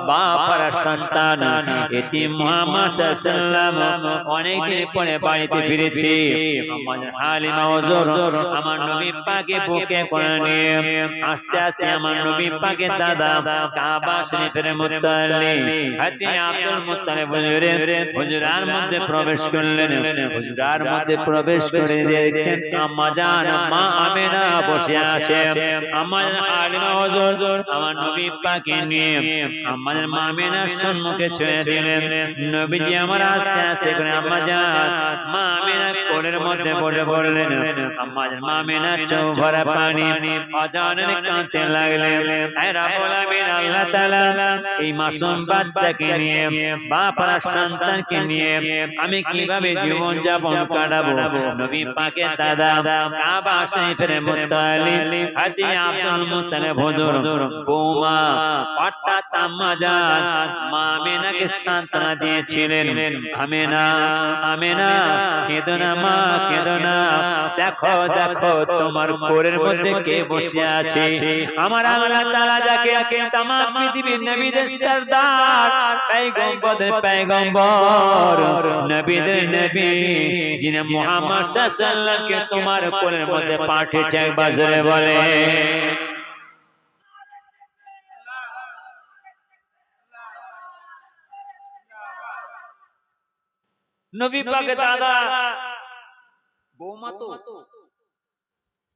Speaker 2: বাবার সন্তান এতিম মুহাম্মদ সাল্লাল্লাহু আলাইহি ওয়াসাল্লাম অনেকদিন পরে বাড়িতে ফিরেছে আমার হালিমা হুজুর আমার নবী পাকে বুকে করে নিয়ে আস্তে আস্তে আমার নবী পাকে দাদা কাবা শরীফের মুত্তালি হাতে আব্দুল মুত্তালিব হুজুরার মধ্যে প্রবেশ করলেন হুজুরার মধ্যে প্রবেশ করে দেখছেন আম্মা জান মা আমিনা বসে আছে আমার হালিমা হুজুর আমার নবী পাকে নিয়ে আমাদের মা আমিনার সম্মুখে ছেড়ে দিলেন নবীজি আমার আস্তে আস্তে করে আম্মা জান মা আমিনার কোলের মধ্যে বসে পড়লেন আমাদের মা আমিনার চোখ ভরা পানি অজানে কাঁদতে লাগলেন হে রাব্বুল আমিন আল্লাহ তাআলা এই মাসুম বাচ্চাকে নিয়ে বাপার সন্তানকে নিয়ে আমি কিভাবে জীবন যাপন কাটাবো নবী পাকের দাদা কাবা শরীফের মুত্তালি হাতি আব্দুল মুত্তালিব হুজুর বৌমা অর্থাৎ আম্মা জান মা আমিনাকে সান্ত্বনা দিয়েছিলেন আমিনা আমিনা কেঁদো না মা কেঁদো না দেখো দেখো তোমার কোলের মধ্যে কে বসে আছে আমার আল্লাহ তাআলা যাকে तमाम পৃথিবীর নবীদের সরদার পয়গম্বরদের পয়গম্বর নবীদের নবী যিনি মুহাম্মদ সাল্লাল্লাহু আলাইহি ওয়াসাল্লামকে তোমার কোলের মধ্যে পাঠিয়েছে বাজারে বলে নবী পাকের দাদা বৌমা তো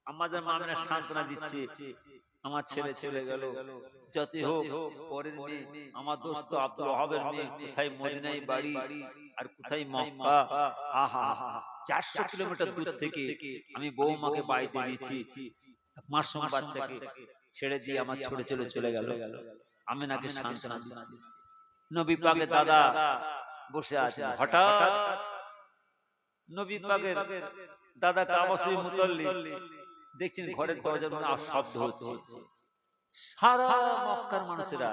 Speaker 2: আমাদের মামনা সান্ত্বনা দিচ্ছে আমার ছেলে চলে গেল যতই হোক পরের মেয়ে আমার দোস্ত আব্দুল ওয়াহাবের মেয়ে কোথায় মদিনায় বাড়ি আর কোথায় মক্কা আহা 400 কিলোমিটার দূর থেকে আমি বৌমাকে বাড়িতে নিয়েছি মাসুম বাচ্চাকে ছেড়ে দিয়ে আমার ছোট ছেলে চলে গেল আমি নাকি সান্ত্বনা দিচ্ছি নবী পাকের দাদা বসে আছে হঠাৎ নবী পাকের দাদা কাবা শরীফ মুতাল্লি দেখছেন ঘরের দরজার মধ্যে শব্দ হচ্ছে সারা মক্কার মানুষেরা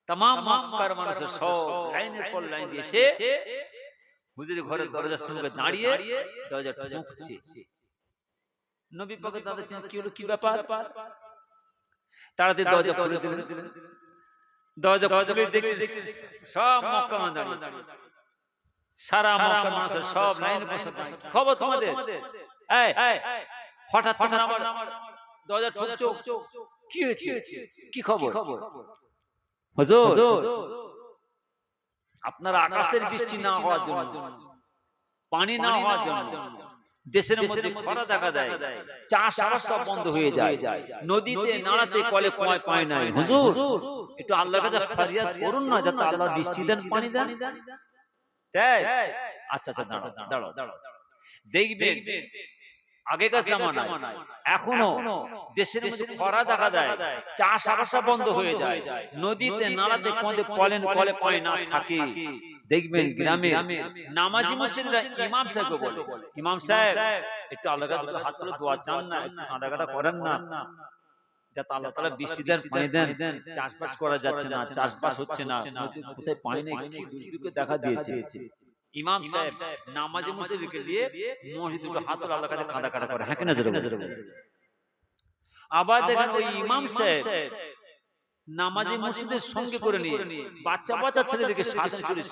Speaker 2: तमाम মক্কার মানুষের সব লাইনের পর লাইন দিয়ে এসে হুজুরের ঘরের দরজার সামনে দাঁড়িয়ে দরজা ঠুকছে নবী পাকের দাদা চিন্তা কি হলো কি ব্যাপার তাড়াতাড়ি দরজা খুলে দিলেন দরজা খুলে দেখছেন সব মক্কার মানুষ দাঁড়িয়ে সারা মক্কার মানুষের সব লাইনে বসে খবর তোমাদের এই হঠাৎ আমার দরজা ঠুকছো কি হয়েছে কি খবর হুজুর আপনার আকাশের বৃষ্টি না হওয়ার জন্য পানি না হওয়ার জন্য দেশের মধ্যে খরা দেখা দেয় চাষ আবাদ সব বন্ধ হয়ে যায় নদীতে নালাতে কলে কুয়ায় পানি নাই হুজুর একটু আল্লাহর কাছে ফরিয়াদ করুন না যাতে আল্লাহ বৃষ্টি দেন পানি দেন তাই আচ্ছা আচ্ছা দাঁড়াও দেখবেন আগেকার জামানায় এখনো দেশের মধ্যে খরা দেখা দেয় চাষ আবাদ বন্ধ হয়ে যায় নদীতে নালাতে কলে পানি না থাকে দেখবেন গ্রামে নামাজি মুসলিমরা ইমাম সাহেবকে বলে ইমাম সাহেব একটু আল্লাহর কাছে হাত তুলে দোয়া চান না একটু কাঁদাকাটা করেন না যাতে আল্লাহ তাআলা বৃষ্টি দেন পানি দেন চাষবাস করা যাচ্ছে না চাষবাস হচ্ছে না কোথায় পানি নেই কি দুর্ভিক্ষ দেখা দিয়েছে ইমাম সাহেব নামাজি মুসল্লিকে দিয়ে মসজিদে দুটো হাত তুলে আল্লাহর কাছে কাঁদাকাটা করে হ্যাঁ কিনা জোরে আবার দেখেন ওই ইমাম সাহেব নামাজি মসজিদের সঙ্গে করে নিয়ে বাচ্চা বাচ্চা ছেলেদেরকে সাথে চলে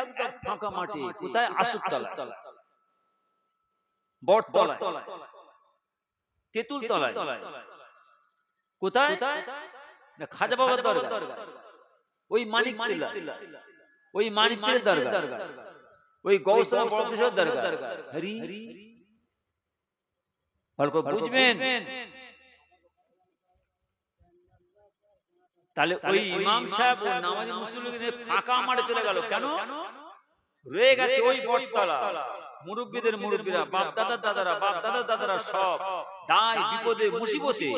Speaker 2: একদম ফাঁকা মাটি কোথায় আসুতলা বটতলা তেঁতুল তলায় কোথায় না খাজা বাবার দরগা ওই মানিক টিলা ওই মানিক টিলার দরগা ওই গৌসরা বড়কিশোর দরগা হরি ভালো করে বুঝবেন তাহলে ওই ইমাম সাহেব ও নামাজি মুসল্লিদের ফাঁকা মাঠে চলে গেল কেন রয়ে গেছে ওই বটতলা মুরব্বিদের মুরব্বিরা বাপ দাদারা সব দায় বিপদে মুসিবতে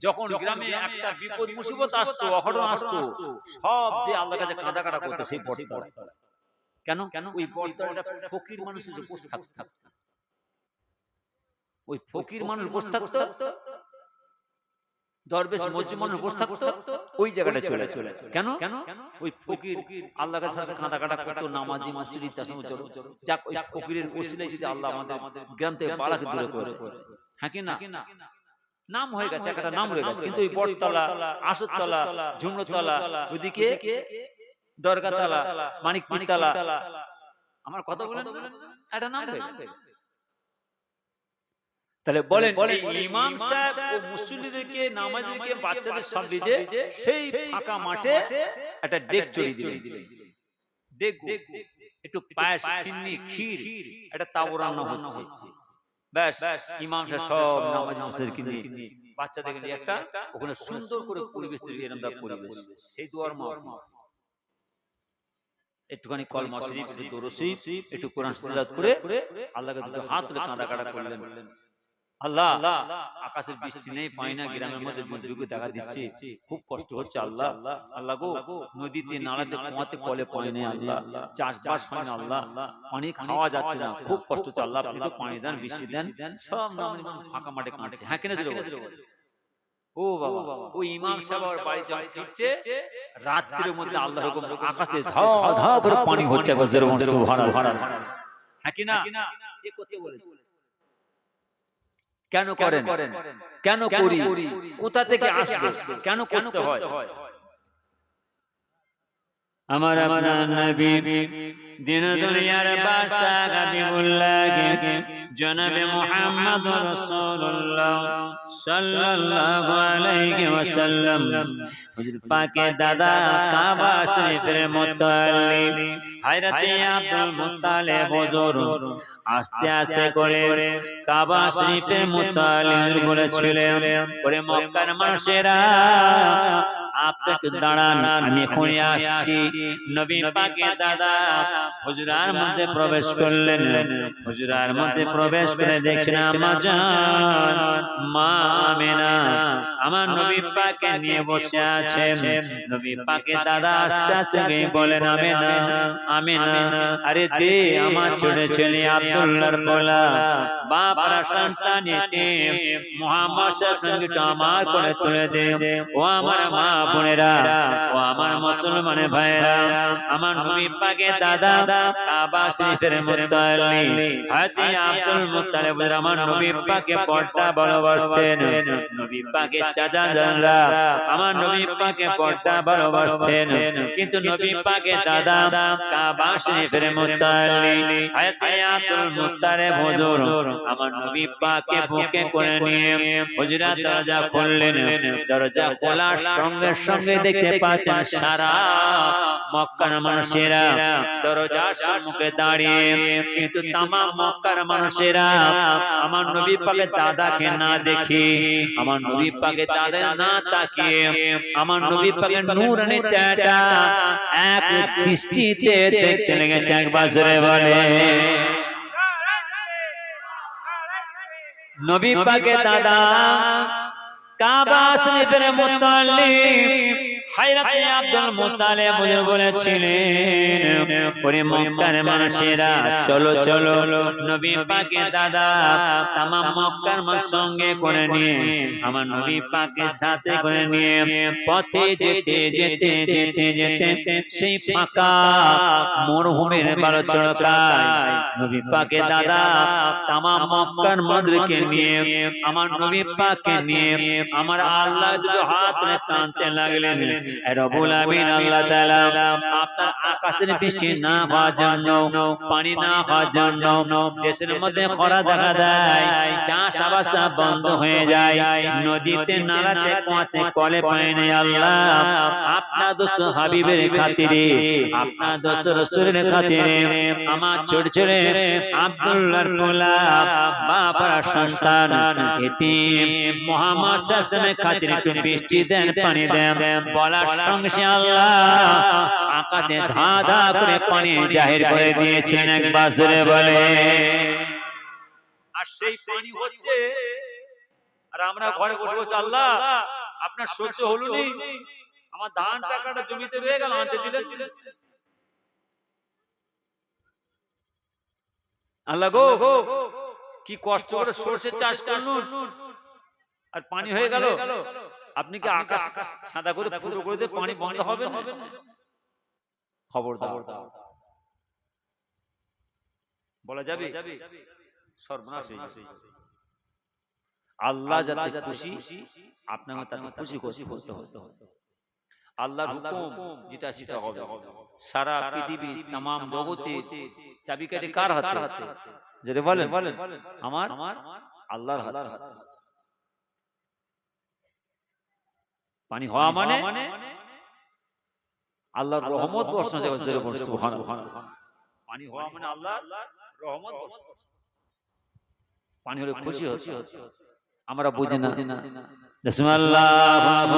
Speaker 2: যখন গ্রামে একটা বিপদ মুসিবত আসতো অঘটন আসতো সব যে আল্লাহর কাছে কাঁদাকাটা করতো সেই বটতলা কেন? ওই বটতলাটা ফকির মানুষের যে বসে থাকতো, ওই ফকির মানুষ বসে থাকতো, দরবেশ মসজিদ মানুষ বসে থাকতো, ওই জায়গাটা চলে কেন? ওই ফকির আল্লাহর সাথে কাঁদা কাটা করতো, নামাজি মুসলিম তার সঙ্গে চলো যাক, ওই ফকিরের ওসিলায় যদি আল্লাহ আমাদের গ্রাম থেকে বালাকে দূরে করে, হ্যাঁ কি না? নাম হয়ে গেছে, একটা নাম হয়ে গেছে, কিন্তু ওই বটতলা, আসরতলা, ঝুমরতলা, ওইদিকে দরগাতলা, মানিকতলা, আমার কথা বলেন, একটা নাম হয়ে গেছে। তাহলে বলেন ইমাম সাহেব ও মুসল্লিদেরকে, নামাজীদেরকে, বাচ্চাদের সব যে সেই ফাঁকা মাঠে একটা ডেক চড়িয়ে দিলেন, ডেক একটু পায়েস, ফিরনি, ক্ষীর, একটা তাওয়া রান্না হচ্ছে, ব্যাস ইমাম সাহেব সব নামাজি মুসল্লিদেরকে নিয়ে, বাচ্চাদেরকে নিয়ে একটা ওখানে সুন্দর করে পরিবেশ তৈরি, এরকম পরিবেশ, সেই দুয়ার মাহফিল, একটুখানি কলমা শরীফ, একটু দরুদ শরীফ, একটু কোরআন তেলাওয়াত করে আল্লাহকে দুটো হাত তুলে কাঁদা কাটা করলেন, আল্লাহ আকাশের বৃষ্টি নেই, পাই না, গ্রামের মধ্যে দুর্ভিক্ষ দেখা দিচ্ছে, খুব কষ্ট হচ্ছে, আল্লাহ আল্লাহ গো, নদীতে নালাতে কুয়াতে কলে পানি নেই, আল্লাহ চাষবাস হয় না, আল্লাহ পানি খাওয়া যাচ্ছে না, খুব কষ্ট হচ্ছে, আল্লাহ আপনি তো পানি দেন, বৃষ্টি দেন, সব নামাজি ফাঁকা মাঠে কাঁদছে, হ্যাঁ কিনা? ও বাবা, ওই ইমাম সাহেব আর বাড়ি যখন ফিরছে, রাত্রির মধ্যে আল্লাহর হুকুম, আকাশ থেকে ধা ধা করে পানি হচ্ছে, সুবহানাল্লাহ, হ্যাঁ কিনা? কে করতে বলেছে? কেন করেন? কেন করি? কোথা থেকে আসবে? কেন করতে হয়? আমার নবী দিন দুনিয়ার বাদশা হাবিবুল্লাহ জনাবে মুহাম্মদ রাসূলুল্লাহ সাল্লাল্লাহু আলাইহি ওয়াসাল্লাম, হুজুর পাকের দাদা কাবা শরীফের মুতাল্লিব হযরত আব্দুল মুত্তালিব হুজুর আস্তে আস্তে করে কাবা শরীফের মুতাল্লিব বলেছিলেন, ওরে মক্কার মানুষেরা আপনি একটু দাঁড়ান, আমি এখনই আসছি। নবী পাকের দাদা হুজরার মধ্যে প্রবেশ করলেন, হুজরার মধ্যে প্রবেশ করে দেখছেন আমার জান মা আমেনা আমার নবী পাকে নিয়ে বসে আছেন। নবী পাকের দাদা আস্তে আস্তে গিয়ে বলেন, আমেনা আমেনা, আরে দে আমার ছোট ছেলে আব্দুল্লাহর কোলা, বাবার সন্তান এতিম মুহাম্মদ সাল্লাল্লাহু আমার কোলে তুলে দে। ও আমার মা বোনেরা, ও আমার মুসলমান ভাইরা, আমার নবী পাকের দাদা কাবা শরীফের মুতাল্লিব হাতি আব্দুল মুত্তালিব আমার নবী পাকে পর্দা ভালোবাসতেন, নবী পাকে চাচা জানরা আমার নবী পাকে পর্দা ভালোবাসতেন, কিন্তু নবী পাকে দাদা কাবা শরীফের মুতাল্লিব হাতি আব্দুল মুত্তালিব হুজুর আমার নবী পাকে বুকে করে নিয়ে হুজরাত দরজা খুললেন। দরজা খোলার সঙ্গে সঙ্গে দেখতে পাচ্ছেন সারা মক্কার মানুষেরা দরজার সম্মুখে দাঁড়িয়ে, কিন্তু তামাম মক্কার মানুষেরা আমার নবী পাকের দাদাকে না দেখে, আমার নবী পাকের দাদা না তাকিয়ে, আমার নবী পাকের নূরানি চেহারা এক দৃষ্টিতে দেখতে লেগেছে। একবার জোরে বলে নবী পাকের দাদা কাবা শরীফের মুতাল্লিব হযরত আব্দুল মুত্তালিব হুজুর বলেছিলেন, ওরে মক্কার মানুষেরা চলো চলো, নবী পাকের দাদা তামাম মক্কার মানুষ সঙ্গে করে নিয়ে, আমার নবী পাকের সাথে করে নিয়ে পথে যেতে যেতে যেতে যেতে সেই ফাঁকা মরুভূমির বালুচড়কায় নবী পাকের দাদা তামাম মক্কার মানুষকে নিয়ে, আমার নবী পাককে নিয়ে আমার আল্লাহ দুটো হাত ধরে টানতে লাগলেন। রব্বুল আমিন আল্লাহ তাআলা আপনার আকাশের বৃষ্টি না হওয়ার জন্য, পানি না হওয়ার জন্য দেশের মধ্যে খরা দেখা দেয়, চাষাবাদ বন্ধ হয়ে যায়, নদীতে নালাতে কুয়াতে কলে পানি নেই। আল্লাহ আপনার দোস্ত হাবিবের খাতিরে, আপনার দোস্ত রাসূলের খাতিরে আমার ছোট ছেলে আব্দুল্লাহর কোলা বাবার সন্তান এতিম মুহাম্মদ সাল্লাল্লাহু আলাইহি খাতিরে একটু বৃষ্টি দেন, পানি দেন। বলার সঙ্গে আল্লাহ আকাশে ধা ধা করে পানি জাহির করে দিয়েছেন। একবার জোরে বলে, আর সেই পানি হচ্ছে, আর আমরা ঘরে বসে বসে আল্লাহ আপনার সহ্য হলো নি, আমার ধান টাকাটা জমিতে রয়ে গেল, আনতে দিলেন। আল্লাহ গো কি কষ্ট করে সরষে চাষ করলুন আর পানি হয়ে গেল, আপনি কি আকাশ সাদা করে ফুটো করে দিয়ে পানি বন্ধ হবে না? খবর দাও, বলা যাবে? সর্বনাশ হয়ে যাবে। আল্লাহ যাতে খুশি, আপনাকে তাতে খুশি করতে হবে। আল্লাহর হুকুম যেটা সেটা হবে। সারা পৃথিবী তাম জগতে চাবিকাঠি কার হাতে? যেটা বলেন আমার আল্লাহর হাতে। পানি হওয়া মানে আল্লাহর রহমত বর্ষণ যাবে। সুবহানাল্লাহ। পানি হওয়া মানে আল্লাহর রহমত বর্ষণ। পানি হলে খুশি হচ্ছে, আমরা বুঝি না। বিসমিল্লাহ।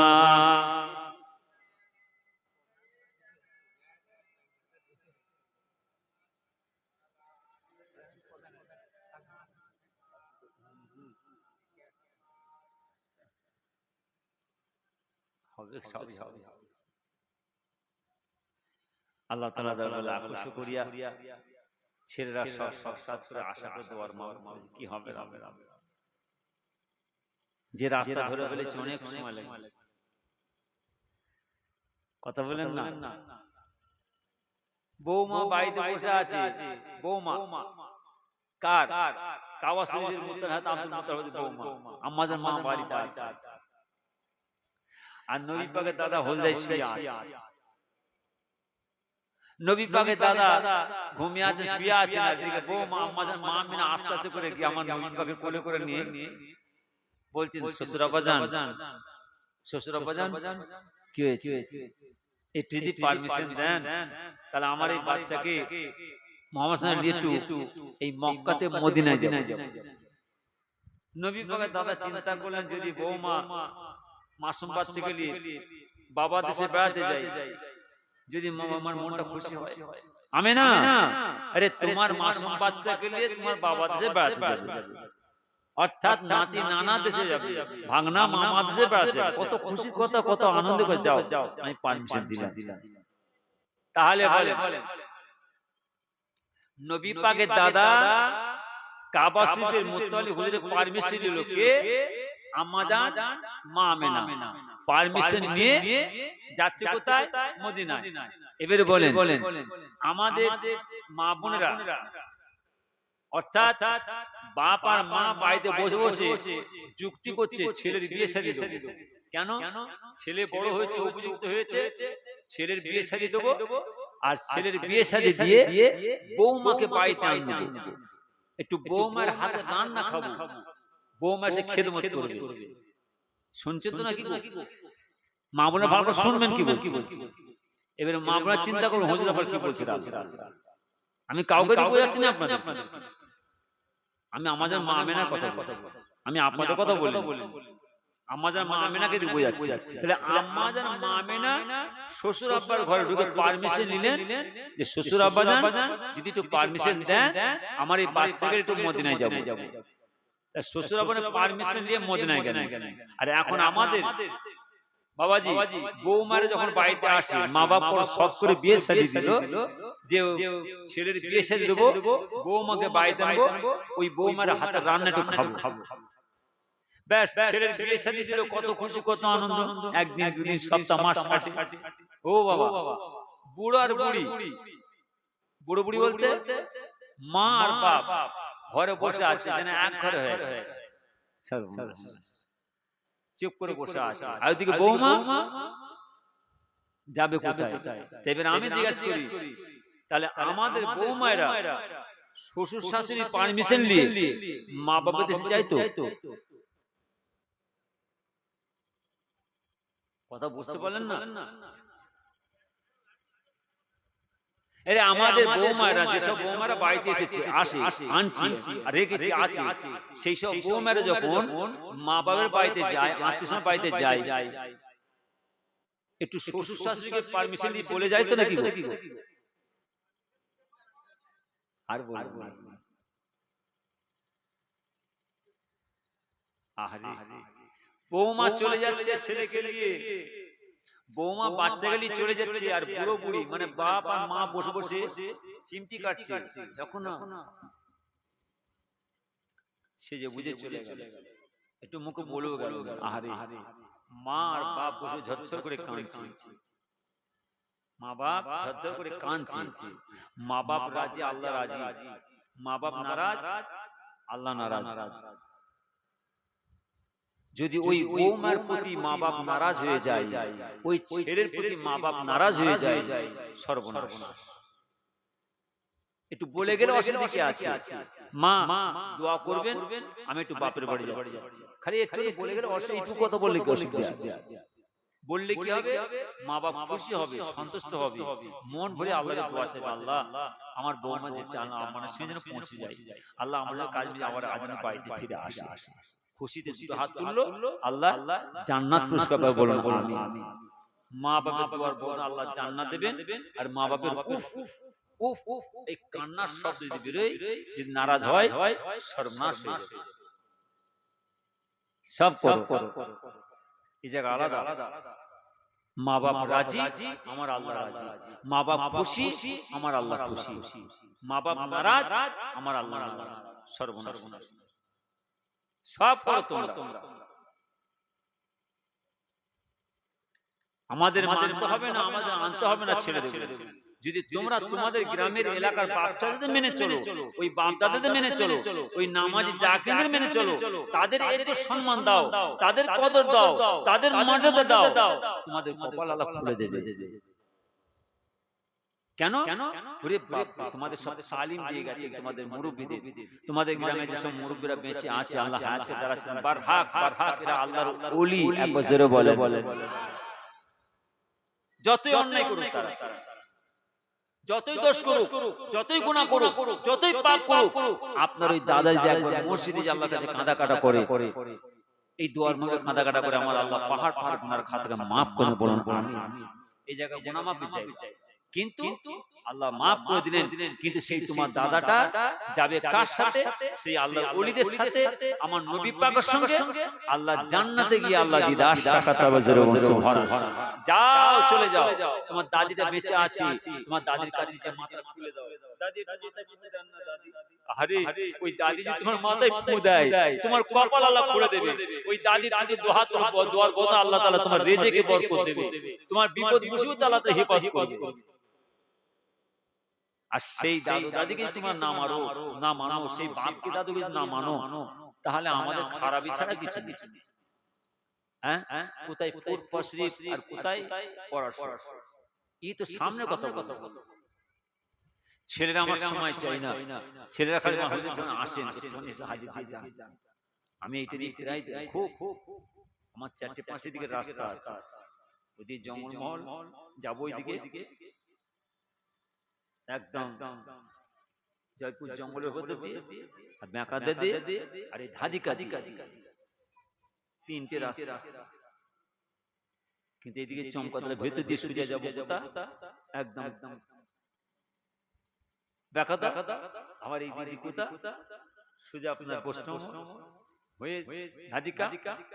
Speaker 2: আল্লাহ তাআলা দরবারে লাখ শুকরিয়া। ছেলেরা সব সাত করে আশা করে দোয়ার কি হবে যে রাস্তা ধরে ফেলেছে অনেক সময় লাগে। কথা বলেন না। বৌমা বাড়িতে বসে আছে। বৌমা কার? কাওয়া শরীফের মুত্তাহাদ আব্দুল মুত্তাহাদ বৌমা। আম্মাজান মা বাড়িতে আছে। আর নবী পাকের দাদা হজরায় শুয়ে আছে। নবী পাকের দাদা ঘুমিয়ে আছে, শুয়ে আছে। আজকে বৌমা আম্মাজান মা আমিনা আস্তে আস্তে করে গিয়ে আমার নবী পাকে কোলে করে নিয়ে বলছেন, শ্বশুর আব্বাজান, শ্বশুর আব্বাজান কি হয়েছে? একটু যদি পারমিশন দেন তাহলে আমার এই বাচ্চাকে মুহাম্মদ সাল্লাল্লাহু আলাইহি ওয়াসাল্লাম একটু এই মক্কাতে মদিনায় যাব। নবী পাকের দাদা চিন্তা করলেন, যদি বৌমা মাসুম বাচ্চাকে নিয়ে বাবা দেশে বেড়াতে যায়, যদি আমার মনটা খুশি হয়। আমি না, আরে তোমার মাসুম বাচ্চাকে নিয়ে তোমার বাবা দেশে বেড়াতে যাবে, অর্থাৎ নাতি নানা দেশে যাবে, ভাগনা মামা দেশে বেড়াতে যাবে। কত খুশি কথা, কত আনন্দ করে যাও, আমি পারমিশন দিলাম। তাহলে বলেন নবী পাকের দাদা কাবা শরীফের মুত্তালি হুজুরের পারমিশন নিল কে? আম্মাজান মা আমিনা পারমিশন নিয়ে যাচ্ছে কোথায়? মদিনায়। এবারে বলেন আমাদের মা বোনেরা, অর্থাৎ বাপ আর মা বাড়িতে বসে বসে যুক্তি করছে ছেলের বিয়ে শাদী দেব। কেন? ছেলে বড় হয়েছে, উপযুক্ত হয়েছে, ছেলের বিয়ে শাদী দেব। আর ছেলের বিয়ে শাদী দিয়ে বৌমাকে বাড়িতে আনবো, একটু বৌমার হাতে রান্না খাবো, বৌমা সে খেদমত করবে। শুনছেন তো নাকি? মা বোনেরা ভালো করে শুনবেন কি বলছি। এবারে মা বোনেরা চিন্তা করুন হুজুর আবার কি বলছে। আমি কাউকে দিয়ে বোঝাচ্ছি না আপনাদের, আমি আমাদের মা আমিনার কথা বলছি, আমি আপনাদের কথা বলি। আমাদের মা আমিনাকে দিয়ে বোঝাচ্ছি। তাহলে আমাদের মা আমিনা শ্বশুর আব্বার ঘরে ঢুকে পারমিশন নিলেন যে শ্বশুর আব্বাজান যদি একটু পারমিশন দেন আমার এই বাচ্চাকে একটু মদিনায় যাব। শ্বশুর আব্বার পারমিশন নিয়ে মদিনায় গেলেন। আর এখন আমাদের বাবাজি বৌমারে যখন বাড়িতে আসে, মা বাপ সব করে বিয়ে শাদী দিল যে ছেলের বিয়ে শাদী দেবো, বৌমাকে বাড়িতে আনবো, ওই বৌমার হাতে রান্না একটু খাবো। ব্যাস ছেলের বিয়ে শাদী দিল, কত খুশি, কত আনন্দ। একদিন দুদিন সপ্তাহ মাস কাটে। ও বাবা, বুড়ো আর বুড়ি, বুড়ো বুড়ি বলতে মা আর বাপ ঘরে বসে আছে, যেন এক ঘরে হয়ে গেছে, চুপ করে বসে আছে। আর ওদিকে বৌমা যাবে কোথায়? এবার আমি জিজ্ঞাসা করি, তাহলে আমাদের বৌমায়েরা শ্বশুর শাশুড়ি পারমিশন নিয়ে মা বাবার দেশে যাইতো? কথা বুঝতে পারলেন না? আরে আমাদের বৌমারা, যেসব বৌমারা বাড়িতে এসেছে, আসে, আনছি, রেখেছি, আছে, সেই সব বৌমারা যখন মা বাবার বাড়িতে যায়, আত্মীয় বাড়িতে যায়, একটু শ্বশুর শাশুড়িকে পারমিশন দিয়ে বলে যায় তো নাকি? আর বলবো বৌমা চলে যাচ্ছে ছেলেকে নিয়ে, বৌমা বাচ্চাকে নিয়ে চলে যাচ্ছে, আর বুড়ো বুড়ি মানে বাপ আর মা বসে বসে চিমটি কাটছে। যখন সে যে বুঝে চলে গেল, একটু মুখে বলেও গেল, আহারে মা আর বাপ বসে ঝরঝর করে কাঁদছে, মা বাপ ঝরঝর করে কাঁদছে, মা বাপ রাজি আল্লাহ রাজি, মা বাপ নারাজ আল্লাহ নারাজ। যদি ওই বৌমার প্রতি মা বাপ নারাজ হয়ে যায়, ওই ছেলের প্রতি মা বাপ নারাজ হয়ে যায়, সর্বনাশ। একটু বলে গেলে অসুবিধা কি আছে, মা দোয়া করবেন আমি একটু বাপের বাড়ি যাচ্ছি, খালি একটু বলে গেলে অসুবিধা, একটু কথা বললে কি অসুবিধা আছে? বললে কি হবে, মা বাপ খুশি হবে, সন্তুষ্ট হবে, মন ভরে আল্লাহকে দোয়া চাইবে, আল্লাহ আমার বৌমা যে চান মানে সে যেন পৌঁছে যায়, আল্লাহ আমার কাজ মিলে আবার আজানের বাড়িতে ফিরে আসে। খুশিতে দুটো হাত তুললো, আল্লাহ জান্নাত পুরস্কার পাবে, বলুন আমিন। মা বাপের দোয়ার বদলে আল্লাহ জান্নাত দেবেন, আর মা বাপের উফ উফ উফ এই কান্নার শব্দ যদি বেরোয়, যদি নারাজ হয়, সর্বনাশ হয়ে যাবে। সব করো, এই জায়গা আলাদা। মা বাপ রাজি, আমার আল্লাহ রাজি, মা বাপ খুশি, আমার আল্লাহ খুশি, মা বাপ নারাজ, আমার আল্লাহ নারাজ, সর্বনাশ। সব করো তোমরা, আমাদের মানতে হবে না, আমাদের আনতে হবে না, ছেড়ে দেবে। যদি তোমরা তোমাদের গ্রামের এলাকার বাচ্চাদের মেনে চলো, ওই বাপ দাদাদের মেনে চলো, ওই নামাজি জাকিরদের মেনে চলো, তাদের একটু সম্মান দাও, তাদের কদর দাও, তাদের মর্যাদা দাও, তোমাদের কপাল আল্লাহ খুলে দেবে। কেন? ওরে বাপ, তোমাদের সব তালিম দিয়ে গেছে তোমাদের মুরব্বিদের, তোমাদের গ্রামে যেসব মুরব্বিরা বেঁচে আছে, আল্লাহ হায়াতকে দারাজ করেন, বারহাক বারহাক, এরা আল্লাহর ওলি, একবার জোরে বলে। যতই অন্যায় করুক তারা, যতই দোষ করুক, যতই গুনাহ করুক, যতই পাপ করুক, আপনার ওই দাদা যদি একবার মসজিদে আল্লাহর কাছে কাঁদা কাটা করে, এই দুয়ার মুখে কাঁদা কাটা করে, আমার আল্লাহ পাহাড় পাহাড় গুনার খাতাকে মাফ করে, বলুন আমিন। এই জায়গায় গুনাহ মাফ চাই, কিন্তু আল্লাহ মাফ করে দিলেন, কিন্তু সেই তোমার দাদাটা যাবে কার সাথে? সেই আল্লাহর ওলিদের সাথে, আমার নবী পাকের সঙ্গে। আল্লাহ জান্নাতে গিয়ে আল্লাহ দিদার সাক্ষাৎ পাবে, জোরে বলুন সুবহানাল্লাহ। যাও, চলে যাও, তোমার দাদিটা বেঁচে আছে, তোমার দাদির কাছে যে মাথা খুলে দাও, দাদি একটু মাথায় ফুঁ দেন না দাদি। আরে ওই দাদি যে তোমার মাথায় ফুঁ দেয়, তোমার কপাল আল্লাহ খুলে দেবে। ওই দাদি দাদি দোহাত দোয়ার কথা আল্লাহ তাআলা তোমার রিজিকে বরকত দেবে, তোমার বিপদ মুসিবত আল্লাহ তাআলা হেফাজত করবে। আর সেই দাদু দাদিকে তোমার না মারো, না মানো, সেই বাপকে দাদুকে না মানো, তাহলে আমাদের খারাপই ছাড়া কিছু নেই। হ্যাঁ, কোথায় ফুরফা শরীফ আর কোথায় পড়াশোনা, এই তো সামনে কথা বলো। ছেলেরা আমার সময় চাই না, ছেলেরা খালি হুজুর যখন আসেন একটুখানি হাজির দিয়ে যান। আমি এইটা দিয়ে প্রায় যাই, খুব আমার 4-5 দিকে রাস্তা আছে, ওইদিকে জঙ্গলমহল যাবো, ওইদিকে একদম জয়পুর জঙ্গলের ভেতর দিয়ে, আর বেঁকাতে দিয়ে, আর এই ধাদিকা দিকা, 3টে রাস্তা। কিন্তু এইদিকে চমকাতলার ভেতর দিয়ে সোজা যাবো একদম বেঁকাতা, আমার এই দিদি কোথা সোজা আপনার বৈষ্ণব হয়ে ধাদিকা,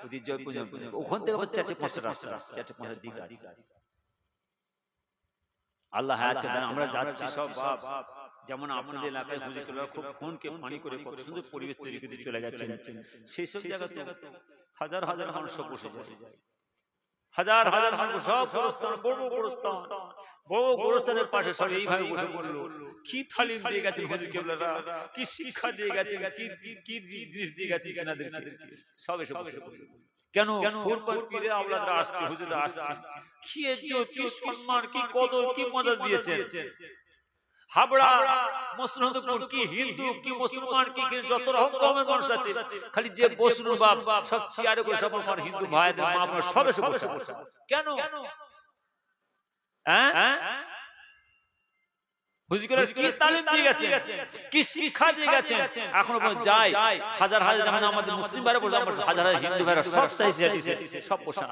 Speaker 2: ওদিকে জয়পুর, ওখান থেকে আবার 4-5 রাস্তা, 4-5 দিক আছে। আল্লাহ হায়াতকে দেন। আমরা যাচ্ছি সব বাপ, যেমন আপনাদের এলাকায় হুজুররা খুব ফোনকে পানি করে কত সুন্দর পরিবেশ তৈরি করে চলে গেছেন, সেই সব জায়গাতে হাজার হাজার মানুষ বসে যায়, হাজার হাজার মানুষ, সব গোরস্থান, বড় গোরস্থান, বড় গোরস্থানের পাশে সব এইভাবে বসে পড়লো। কি তালিম দিয়ে গেছেন হুজুর কেবলারা, কি শিক্ষা দিয়ে গেছেন, কি জিনিস দিয়ে গেছেন আপনাদেরকে, সব এসে বসে পড়লো। কেন? ফুরফার পীরের আওলাদরা আসছে, হুজুররা আসছে, কি ইজ্জত, কি সম্মান, কি কদর, কি মদদ দিয়েছেন। হাবড়া, মসনদপুর, কি হিন্দু, কি মুসলমান, কি যত রকম কমের মানুষ আছে, খালি যে বসনু বাপ সব চেয়ারে করে সব আমার হিন্দু ভাইদের মা বোন সব এসে বসে। কেন? হ্যাঁ, হুজুররা কি তালিম দিয়ে গেছেন, কি শিক্ষা দিয়ে গেছেন, এখনো পর্যন্ত যায় হাজার হাজার, যেমন আমাদের মুসলিম ভাইরা বসে, হাজার হাজার হিন্দু ভাইরা সব সব বসে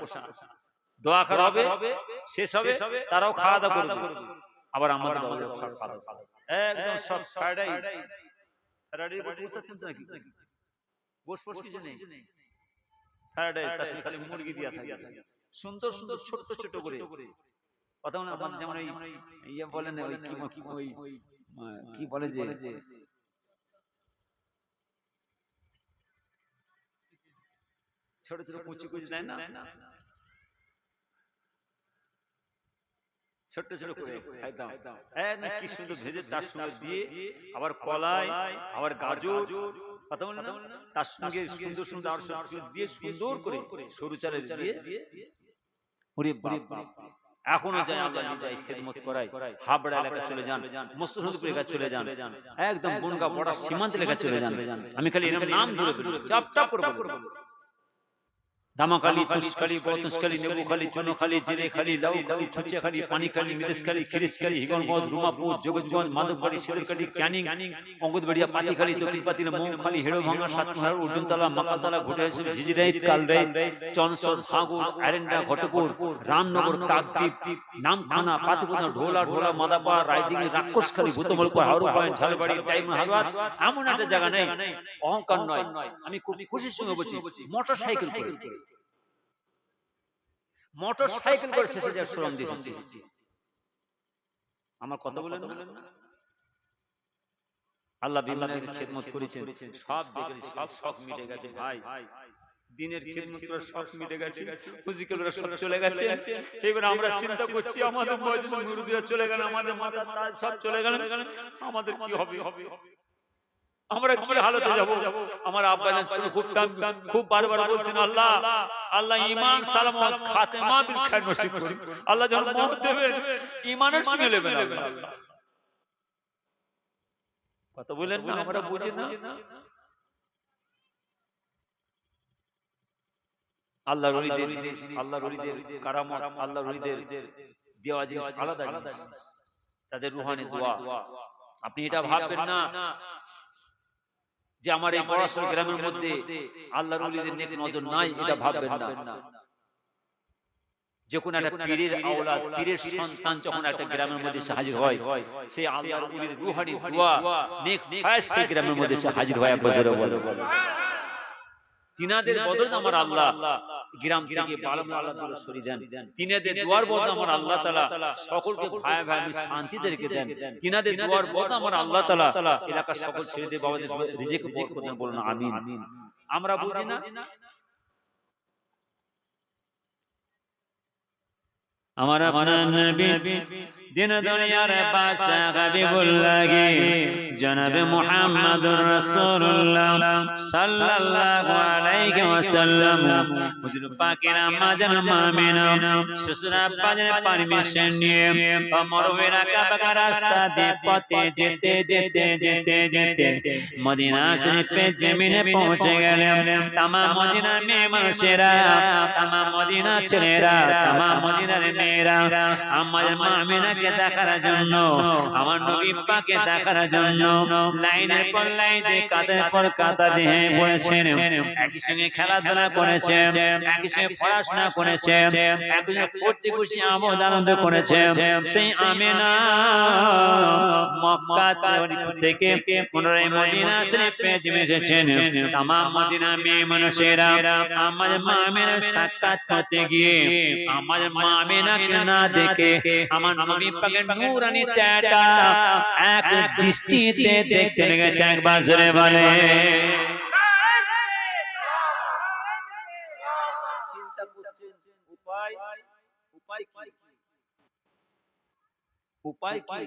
Speaker 2: দোয়া করা হবে, শেষ হবে, তারাও খাওয়া দাওয়া করবে, আবার আমাদের একদম সব খালি মুরগি দিয়া থাকে, সুন্দর সুন্দর ছোট্ট ছোট করে কথা বলে, যেমন ইয়ে বলেন কি বলে যে
Speaker 1: ছোট ছোট কুচি কুচি দেয় না, ছোট্ট ছোট করে খাইতাম, একদম কি সুন্দর ভেজে তার সঙ্গে দিয়ে আবার কলাই, আবার গাজর, কথা বলে না, তার সঙ্গে সুন্দর সুন্দর আর দিয়ে সুন্দর করে সরু চালের দিয়ে, ওরে বাবা! এখনো যায়, আল্লাহ যাই খেদমত করাই। হাবড়া এলাকা চলে যান, মসজিদপুর এলাকা চলে যান, একদম বনগা বড় সীমান্ত এলাকা চলে যান, আমি খালি এরকম নাম ধরে বলি, চাপ চাপ করে বলবো। দামাখালি, তুষখালি, বতসখালি, নেবুখালি, চুনোখালি, জিরেখালি, লাউখালি, ছুঁচেখালি, পানিখালি, মিদেশখালি, খিরিশখালি, হিগনগঞ্জ, রুমাপুর, যোগেশগঞ্জ, মাধববাড়ি, সিলেরখালি, ক্যানিং, অঙ্গদবাড়িয়া, পাতিখালি, দক্ষিণপাতিল, মৌখালি, হেড়োভাঙা, সাতমহার, অর্জুনতলা, মাকাতলা, ঘোটাইশুর, ঝিঝিরাইত, কালরাইত, চনসর, ফাগুর, আরেন্ডা, ঘটপুর, রামনগর, কাকদ্বীপ, নামখানা, পাতিপুরা, ঢোলা, ঢোলা, মাদাপাড়া, রায়দিঘি, রাক্ষসখালি, ভূতমলপুর, হাওড় পয়েন্ট, ঝালবাড়ি, ডায়মন্ড হারবার, এমন একটা জায়গা নেই, অহংকার নয়, আমি খুব খুশির সঙ্গে বলছি, মোটর সাইকেল করে, মোটর সাইকেল করে শেষে যাওয়ার সুরম দিয়েছি। আমার কথা বলেন না, আল্লাহ বিমানের খেদমত করেছেন, সব দেখে সব শখ মিটে গেছে ভাই, দিনের খেদমত করে শখ মিটে গেছে, ফিজিক্যালরা সব চলে গেছে। এবার আমরা চিন্তা করছি আমাদের বয়স মুরব্বিরা চলে গেল, আমাদের মাথার তাজ সব চলে গেল, আমাদের কি হবে, আমরা কি হালতে যাব? আমার আব্বাজান ছিল খুব বারবার বলতেন, আল্লাহ আল্লাহ ঈমান সালামত খাতেমা বিল খায়র নসিব করুন, আল্লাহ যখন মওত দেবেন ঈমানের সঙ্গে নেবেন আল্লাহ। কথা বলেন না, আমরা বুঝি না। আল্লাহর ওলিদের জিনিস, আল্লাহর ওলিদের কারামত, আল্লাহর ওলিদের দেওয়া জিনিস আলাদা জিনিস, তাদের রূহানি দোয়া। আপনি এটা ভাববেন না যে আমার এই বড়াসর গ্রামের মধ্যে আল্লাহর ওলিদের নেক নজর নাই, এটা ভাববেন না। যখন একটা পীরের আওলাদ, পীরের সন্তান যখন একটা গ্রামের মধ্যে হাজির হয়, সেই আল্লাহর ওলিদের রূহানি দোয়া, নেক ফায়েজ সেই গ্রামের মধ্যে হাজির হয়। বজরে বলে তিনাদের বদলে আমার আল্লাহ গ্রাম থেকে বালাম আল্লাহ দূরে সরিয়ে দেন, তিনাদের দুয়ার বদলে আমার আল্লাহ তাআলা সকলকে ভাই ভাই শান্তিদেরকে দেন, তিনাদের দুয়ার বদলে আমার আল্লাহ তাআলা এলাকা সকল ছেলেদের বাবাদের রিজিক বরকত দেন, বলুন আমিন। আমরা বুঝি না, আমার আপনার নবী দিন দুনিয়ার বাদশা হাবিবুল্লাহ জনাবে মুহাম্মদুর রাসূলুল্লাহ সাল্লাল্লাহু আলাইহি ওয়াসাল্লাম হুজুর পাকের আম্মা জান আমিনা শ্বশুর আব্বাদের পারমিশন নিয়ে মরুভূমির আঁকা রাস্তা দিয়ে পথে যেতে যেতে যেতে যেতে মদিনা শরীফের জমিনে পৌঁছে গেলেন। তামাম মদিনার মেয়ে মানুষেরা, তামাম মদিনার ছেলেরা, তামাম মদিনার মেয়েরা আমাদের মা আমিনাকে দেখার জন্য, আমার নবী পাককে দেখার জন্য লাইনের পর লাইনে কাঁধের পর কাঁধা দিয়ে পড়েছেন, একই সঙ্গে খেলাধুলা করেছেন, একই সঙ্গে পড়াশোনা করেছেন, একই সঙ্গে ফুর্তি খুশি আমোদ আনন্দ করেছেন। সেই আমিনা মক্কা থেকে পুনরায় মদিনা শরীফে এসেছেন। তামাম মদিনা মেয়ে মানুষেরা আমাদের মা আমিনার সাক্ষাৎ করতে গিয়ে আমাদের মা আমিনাকে না দেখে আমার নবী পাকের নূরানি চেহারা এক দৃষ্টিতে দেখতে লেগেছে। একবার জোরে বলে চিন্তা করছেন উপায়, উপায় কি? উপায় কি?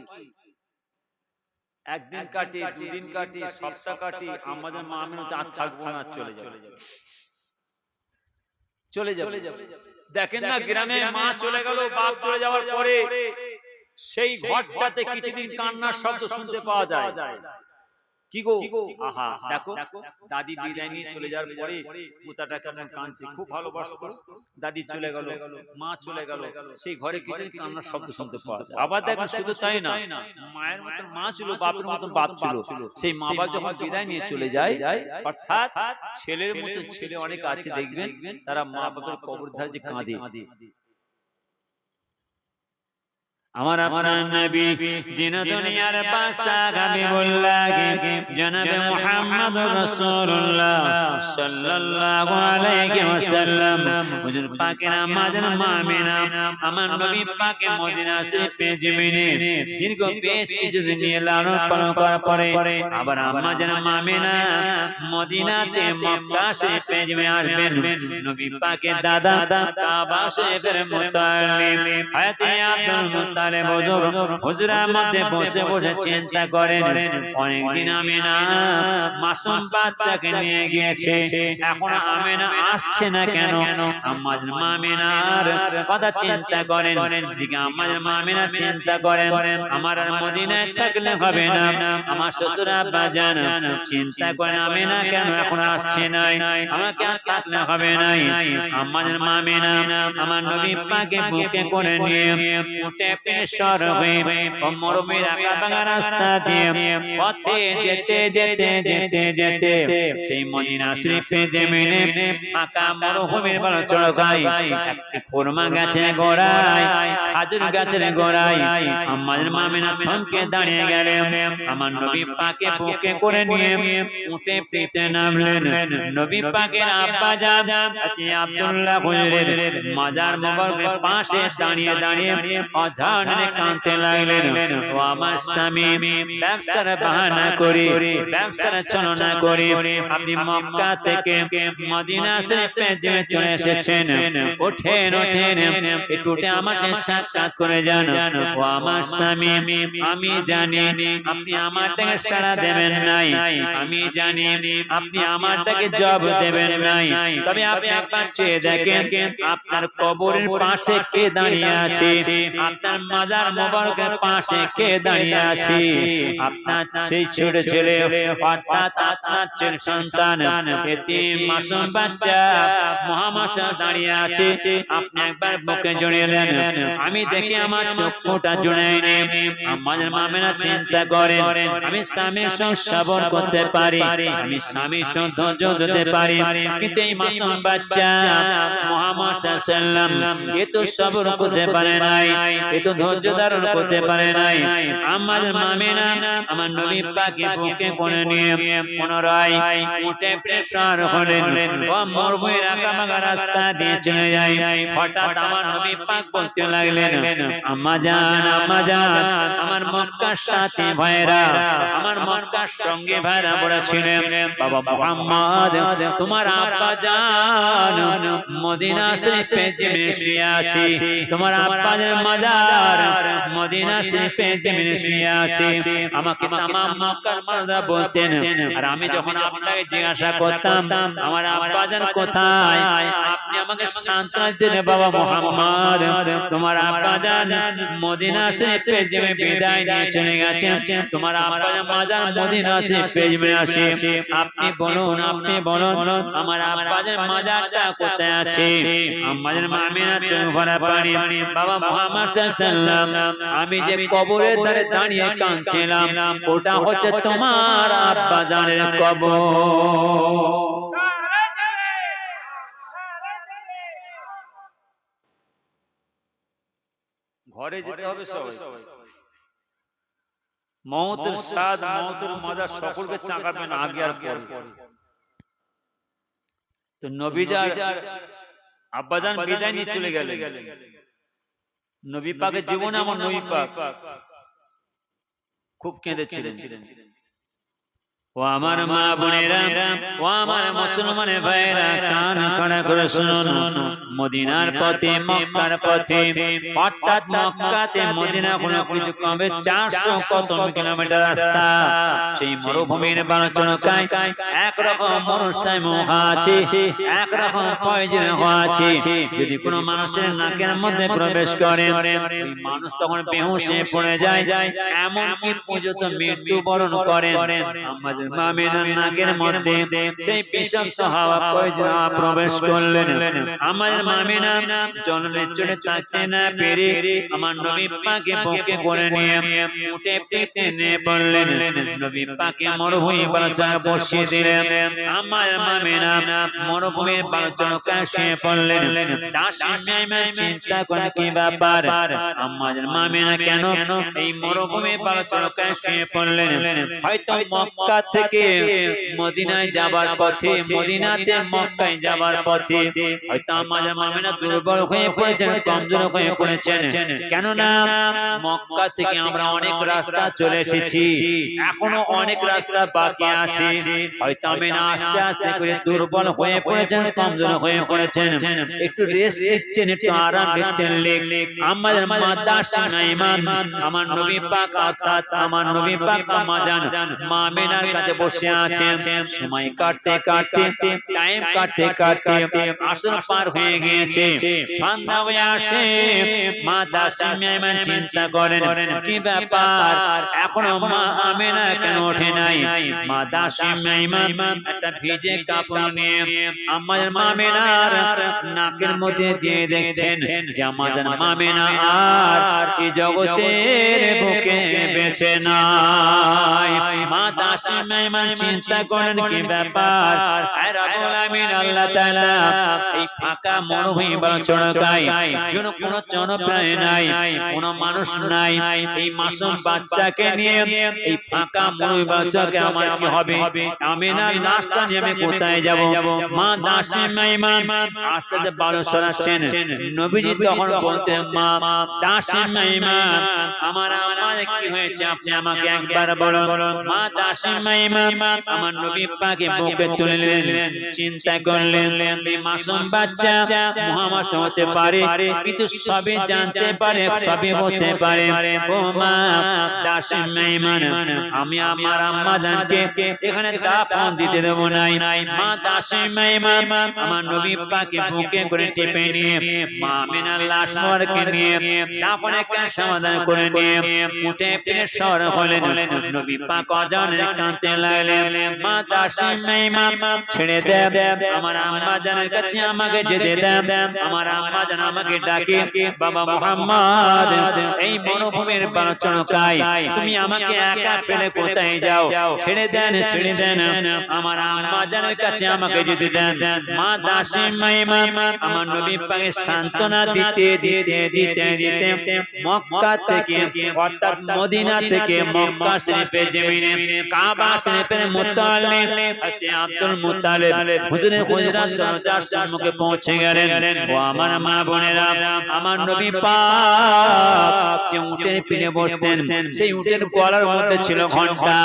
Speaker 1: একদিন কাটি, দুদিন কাটি, সপ্তাহ কাটি, আমাদের মা আমিনা চাঁদ থাকবো না, চলে যাবে, চলে যাবে। দেখেন না গ্রামে মা চলে গেল, বাপ চলে যাওয়ার পরে সেই ঘরটাতে কিছুদিন কান্নার শব্দ শুনতে পাওয়া যায়। কি গো, আহা দেখো দাদি বিদায় নিয়ে চলে যাওয়ার পরে পুতাটা কেমন কাঁদছে, খুব ভালোবাসতো, দাদি চলে গেল, মা চলে গেল, সেই ঘরে কিছুদিন কান্নার শব্দ শুনতে পাওয়া যায়। আবার দেখেন শুধু তাই না, মায়ের মতন মা ছিল, বাপের মতন বাপ ছিল, সেই মা বাপ যখন বিদায় নিয়ে চলে যায়, অর্থাৎ ছেলের মতো ছেলে অনেক আছে দেখবেন, তারা মা বাপের কবর ধারে যে কাঁদে।
Speaker 2: আমার আপনার নবী দিন দুনিয়ার বাদশা হাবিবুল্লাহ জনাবে মুহাম্মদুর রাসূলুল্লাহ সাল্লাল্লাহু আলাইহি ওয়াসাল্লাম হুজুর পাকের আমাদের মামিনা আমার নবী পাকে মদিনা শরীফে জমিনে দীর্ঘ বেশ কিছুদিন নিয়ে লালন পালন করার পরে আবার আমাদের মামিনা মদিনাতে মক্কা শরীফে জমিনে আসবেন নবী পাকের দাদা কাবা শরীফের মুতাল্লিম হযরত আব্দুল মুত্তালিব হুজুরের মধ্যে বসে বসে চিন্তা করেন অনেকদিন আমিনা মাসুম বাচ্চাকে নিয়ে গিয়েছে এখন আমিনা আসছে না কেন আমাদের মামিনার কথা চিন্তা করেন দিকে আমাদের মামিনা চিন্তা করেন আমার আর মদিনায় থাকলে হবে না আমার শ্বশুর আব্বা জান চিন্তা করেন আমিনা কেন এখন আসছে নাই আমাকে আর থাকলে হবে নাই আমাদের মামিনা আমার নবী পাকে বুকে করে নিয়ে উঠে পেশর হয়ে মরুভূমির আঁকা বাঁকা রাস্তা দিয়ে পথে যেতে যেতে যেতে যেতে সেই মদিনা শরীফে জমিনে আঁকা মরুভূমির বড় চড়কায় একটি খুরমা গাছের গোড়ায় খেজুর গাছের গোড়ায় আমাদের মামিনা থমকে দাঁড়িয়ে গেলেন আমার নবী পাকে বুকে করে নিয়ে উঠে পেতে নামলেন নবী পাকের আব্বা জান আব্দুল্লাহ হুজুরের মাজার মোবারকের পাশে দাঁড়িয়ে দাঁড়িয়ে অঝানে কাঁদতে লাগলেন ও আমার স্বামী ব্যবসার বাহানা করে ব্যবসার চলনা করে আপনি মক্কা থেকে মদিনা শরীফে চলে এসেছেন ওঠেন ওঠেন একটু আমার সাথে সাক্ষাৎ করে যান ও আমার স্বামী আমি জানি আপনি আমারটাকে সাড়া দেবেন নাই আমি জানি আপনি আমারটাকে জবাব দেবেন নাই তবে আপনি একবার চেয়ে দেখেন আপনার কবরের পাশে কে দাঁড়িয়ে আছে আপনার মাজার মোবারকের পাশে কে দাঁড়িয়ে আছে আপনার সেই ছোট ছেলে অর্থাৎ আপনার ছেলে সন্তান এতিম মাসুম বাচ্চা মুহাম্মদ দাঁড়িয়ে আছে আপনি একবার বুকে জড়িয়ে নেন আমি দেখি আমার চক্ষুটা জুড়াই নে আমাদের মামেনা চিন্তা করেন আমি স্বামীর সঙ্গে সবর করতে পারি আমি স্বামীর সঙ্গে ধৈর্য ধরতে পারি কিন্তু এই মাসুম বাচ্চা মুহাম্মদ সাল্লাল্লাহু আলাইহি ওয়াসাল্লাম এ তো সবর করতে পারে নাই এ তো ধৈর্য ধারণ করতে পারে নাই আমাদের মামিনা আমার নবী পাকে বুকে করে নিয়ে পুনরায় উঠে প্রেসার হলেন ও মরুভূমির আঁকা বাঁকা রাস্তা দিয়ে চলে যায় হঠাৎ আমার নবী পাক বলতে লাগলেন আম্মা জান আমার মক্কার সাথে ভাইরা আমার মক্কার সঙ্গে ভাইরা বলেছিলেন বাবা মুহাম্মদ তোমার আব্বা জান মদিনা শরীফে জমিনে শুয়ে আছে তোমার আব্বার মাজার মদিনা শরীফে জমিনে শুয়ে আছে আমাকে तमाम মক্কার মানুষরা বলতেন আর আমি যখন আপনাকে জিজ্ঞাসা করতাম আমার আব্বা জান কোথায় আপনি আমাকে সান্ত্বনা দিলেন বাবা মুহাম্মদ তোমার আব্বা জান মদিনা শরীফে জমিনে বিদায় নিয়ে চলে গেছেন তোমার আব্বা জান মাজার মদিনা শরীফে জমিনে আছে আপনি বলুন আমার আব্বা জান মাজারটা কোথায় আছে আমাদের মামিনা চোখ ভরা পানি বাবা মুহাম্মদ সাল্লাল্লাহু আমি যে কবরের ধারে দাঁড়িয়ে কাঁদছিলাম ওটা হচ্ছে তোমার আব্বা জানের কবর ঘরে যেতে হবে সবাই মওতের স্বাদ মওতের মজা সকলকে চাকাবেন আগে আর পরে তো নবীজার আব্বাজান বিদায় নিয়ে চলে গেলেন নবী পাকের জীবনে আমার নবী পাক খুব কেঁদেছিলেন ও আমার মা বোনেরা ও আমার মুসলমান ভাইরা কান খাড়া করে শুনুন মদিনার পথে মক্কার পথে অর্থাৎ মক্কাতে মদিনা কোনো কিছু কমে 400 কত কিলোমিটার রাস্তা সেই মরুভূমির বালচনকায় এক রকম মরুসায় মোহা আছে এক রকম পয়জন আছে যদি কোনো মানুষের নাকের মধ্যে প্রবেশ করে ওই মানুষ তখন বেহুশ হয়ে পড়ে যায় এমন কি পর্যন্ত মৃত্যুবরণ করেন আমাদের মামিনার নাকের মধ্যে সেই বিষাক্ত হাওয়া প্রবেশ করলেন। আমাদের মামিনা জলের চলে থাকতে না পেরে আমার নবী পাকে বুকে করে নিয়ে উঠে পেতে নিয়ে বললেন। নবী পাকে মরুভূমি বালুচড়ে বসিয়ে দিলেন। আমার মামিনা মরুভূমির বালুচড়ে শুয়ে পড়লেন। চিন্তা করেন কি ব্যাপার, আমাদের মামিনা কেন এই মরুভূমির বালুচড়ে শুয়ে পড়লেন? হয়তো মক্কা থেকে মদিনায় যাবার পথে, মদিনাতে মক্কায় যাবার পথে হয়তো আমাদের মামিনা দুর্বল হয়ে পড়েছেন, কমজোর হয়ে পড়েছেন। কেননা মক্কা থেকে আমরা অনেক রাস্তা চলে এসেছি, এখনো অনেক রাস্তা বাকি আছে। হয়তো আমিনা আস্তে আস্তে করে দুর্বল হয়ে পড়েছেন, কমজোর হয়ে পড়েছেন, একটু রেস্ট নিচ্ছেন, একটু আরাম নিচ্ছেন। আমাদের মাতা সুলাইমান আমার নবী পাক অর্থাৎ আমার নবী পাক আমাজান মা আমিনার কাছে বসে আছেন। সময় কাটতে কাটতে, টাইম কাটতে কাটতে আসর পার হয়ে গিয়েছে, সন্ধ্যা হয়ে আসে। মাতা সুলাইমান চিন্তা করেন কি ব্যাপার, এখনো মা আমিনা কেন ওঠে নাই? মাতা সুলাইমান একটা ভিজে কাপড় নিয়ে আমাদের মা আমিনার নাকের মধ্যে দিয়ে দেখছেন যে আমাদের মা আমিনা আর এই জগতের বুকে বেঁচে নাই। মাতা সুলাইমান চিন্তা করেন কি ব্যাপার, আর রব্বুল আমিন আল্লাহ তাআলা এই ফাঁকা মরুভূমি বালুচড়ায় যেন কোনো জনপ্রাণী নাই, কোনো মানুষ নাই, এই মাসুম বাচ্চাকে নিয়ে এই ফাঁকা মরুভূমি বালুচড়ায় আমার কি হবে? আমিনার লাশটা নিয়ে আমি কোথায় যাব? মা দাসী মাইমান আস্তে আস্তে বালু সরাচ্ছেন। নবীজি তখন বলতেন, মা দাসী মাইমান আমার কি হয়েছে আপনি আমাকে একবার বলুন। মা দাসী মাইমান আমার নবী পাকে বুকে তুলে নিলেন। চিন্তা করলেন এই মাসুম বাচ্চা মুহাম্মদ হতে পারে, কিন্তু সবই জানতে পারে, সবই বুঝতে পারে। ও মা দাসী মাইমান আমি আমার আম্মা জানকে এখানে দাফন দিতে দেব নাই। মা দাসী মাইমান আমার নবী পাকে বুকে করে টিপে নিয়ে মা আমিনার লাশ মোবারককে নিয়ে দাফনের কাজ সমাধান করে নিয়ে উঠে পেয়ে সর হলেন। নবী পাক অজানে কাঁদতে লাগলেন। মা দাসী মাইমান ছেড়ে দেন, আমার আম্মা জানের কাছে আমাকে যেতে দেন। আমার আম্মা জান আমাকে ডাকে, বাবা মুহাম্মদ এই মরুভূমির বালুচড়ায় তুমি আমাকে একা ফেলে কোথায় যাও? ছেড়ে দেন, ছেড়ে দেন, আমার আম্মা জানের কাছে আমাকে যেতে দেন। মা দাসী মাইমান আমার নবী পাকে সান্ত্বনা দিতে দিতে দিতে দিতে মক্কা থেকে অর্থাৎ মদিনা থেকে মক্কা শরীফের জমিনে কাবা শরীফের মুতাল্লিব হযরত আব্দুল মুত্তালিব হুজুরের হুজরাত দরজার সম্মুখে পৌঁছে গেলেন। ও আমার মা বোনেরা, আমার নবী পাক যে উটের পিঠে বসতেন, সেই উটের গলার মধ্যে ছিল ঘন্টা।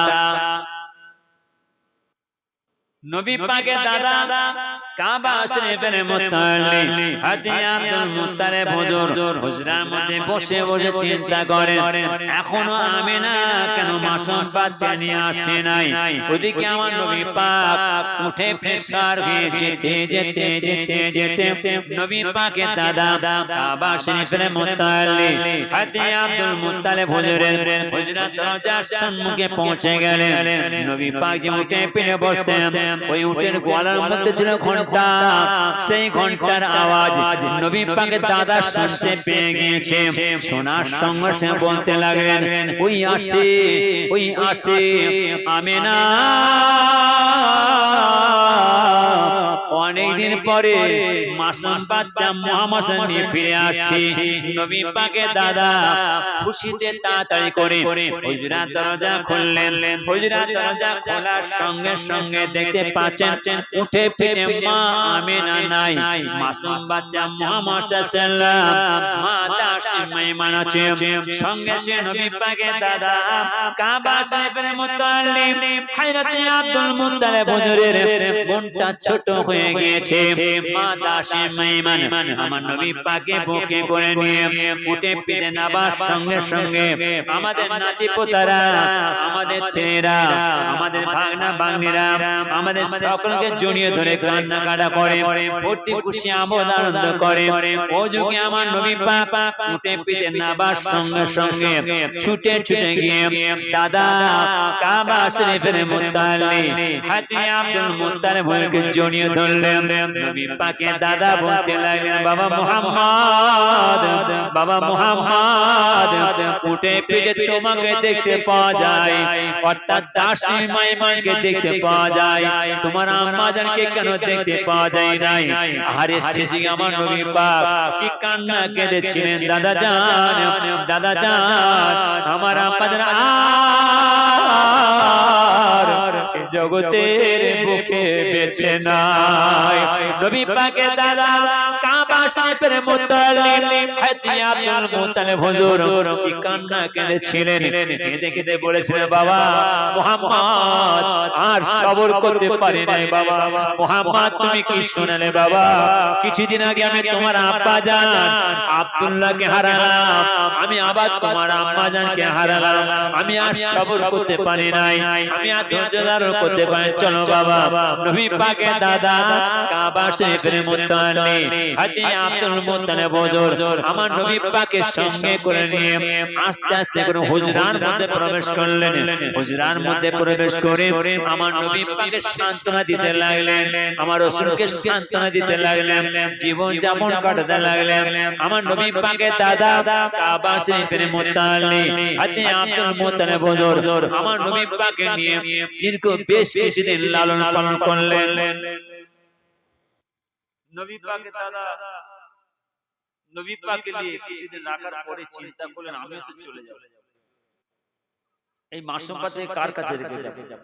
Speaker 2: নবী পাকের দাদা কাবা শরীফের মুতাল্লিব হযরত আব্দুল মুত্তালিব হুজুর হুজরার মধ্যে বসে বসে চিন্তা করেন, এখনো আমিনা কেন মাসুম বাচ্চা নিয়ে আসে নাই? ওদিকে আমার নবী পাক উঠে ফেসার হয়ে যেতে যেতে যেতে যেতে নবী পাকের দাদা কাবা শরীফের মুতাল্লিব হযরত আব্দুল মুত্তালিব হুজুরের হুজরাত দরজার সম্মুখে পৌঁছে গেলেন। নবী পাক যে উঠে পিঠে বসতেন, ওই উটের গলার মধ্যে ছিল ঘন্টা। সেই ঘন্টার আওয়াজ নবী পাকের দাদা শুনতে পেয়ে গিয়েছে। শোনার সঙ্গে সঙ্গে বলতে লাগলেন, ওই আসে, ওই আসে আমিনা। অনেকদিন পরে মাসুম বাচ্চা মুহাম্মদ নিয়ে ফিরে আসছে। নবী পাকের দাদা খুশিতে তাড়াতাড়ি করে হুজরার দরজা খুললেন। হুজরার দরজা খোলার সঙ্গে সঙ্গে দেখতে পাচ্ছেন উঠে ফিরে মা আমিনা নাই, মাসুম বাচ্চা মুহাম্মদ সাল্লাল্লাহু মা দাসী মাইমান আছে। সঙ্গে সে নবী পাকের দাদা কাবা শরীফের মুতাল্লিব হযরত আব্দুল মুত্তালিব হুজুরের মনটা ছোট হয়ে গিয়েছে। মা দাসী মাইমান আমার নবী পাকে বুকে করে নিয়ে উঠে পিঠে নাবার সঙ্গে সঙ্গে আমাদের নাতি পোতারা, আমাদের ছেলেরা, আমাদের ভাগনা ভাগ্নিরা, আমাদের আমাদের সকলকে জড়িয়ে ধরে কান্নাকাটা করে, প্রতি খুশি আমোদ আনন্দ করে। ও যুগে আমার নবী পাক উঠে পিঠে নাবার সঙ্গে সঙ্গে ছুটে ছুটে গিয়ে দাদা কাবা শরীফের মুত্তালিব হাতে আব্দুল মুত্তালিবকে জড়িয়ে ধরলেন। নবী পাকে দাদা বলতে লাগলেন, বাবা মুহাম্মদ, বাবা মুহাম্মদ, উঠে পিঠে তোমাকে দেখতে পাওয়া যায়, অর্থাৎ দাসী মাইমাকে দেখতে পাওয়া যায়, তোমার আম্মাজানকে কেন দেখতে পাওয়া যায় নাই? আরে সেদিন আমার নবী পাক কি কান্না কেঁদেছিলেন। দাদা জান, দাদা জান, আমার আম্মাজান আর জগতের বুকে বেঁচে নাই। নবী পাকের দাদা কাবা শরীফের মুত্তালিব হাতে আব্দুল মুত্তালিব হুজুর কি কান্না কেঁদেছিলেন। কেঁদে কেঁদে বলেছিলেন, বাবা মুহাম্মদ আর সবর করতে পারি নাই। বাবা মুহাম্মদ তুমি কি শোনালে বাবা? কিছুদিন আগে আমি তোমার আব্বা জান আব্দুল্লাহকে হারালাম, আমি আবার তোমার আম্মা জানকে হারালাম, আমি আর সবর করতে পারি নাই, আমি আর ধৈর্য ধারণ করতে পারি। চলো বাবা। নবী পাকের দাদা কাবা শরীফের মুত্তালিব হাতে আব্দুল মুত্তালিব হুজুর আমার নবী পাকের সঙ্গে করে নিয়ে আস্তে আস্তে করে হুজরার মধ্যে প্রবেশ করলেন। হুজরার মধ্যে প্রবেশ করে আমার নবী পাকের সান্ত্বনা দিতে লাগলেন, আমার রাসূলকে সান্ত্বনা দিতে লাগলেন, জীবন যাপন কাটাতে লাগলেন। আমার নবী পাকের দাদা কাবা শরীফের মুত্তালিব হাতে আব্দুল মুত্তালিব হুজুর আমার নবী পাকে নিয়ে দীর্ঘ বেশ কিছুদিন লালন পালন করলেন। নবী পাকের দাদা নবী পাকে নিয়ে কিছুদিন রাখার পরে চিন্তা করলেন, আমিও তো চলে যাব। এই মাসুম বাচ্চাকে কার কাছে রেখে যাব?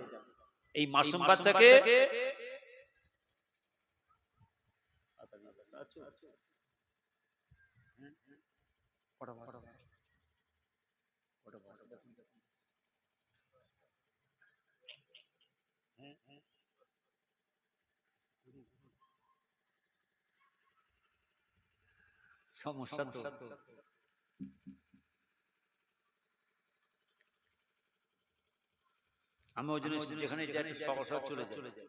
Speaker 2: এই মাসুম বাচ্চাকে সমস্যা তো আমি ওই জন্য যেখানে যাই সহসা চলে যাই,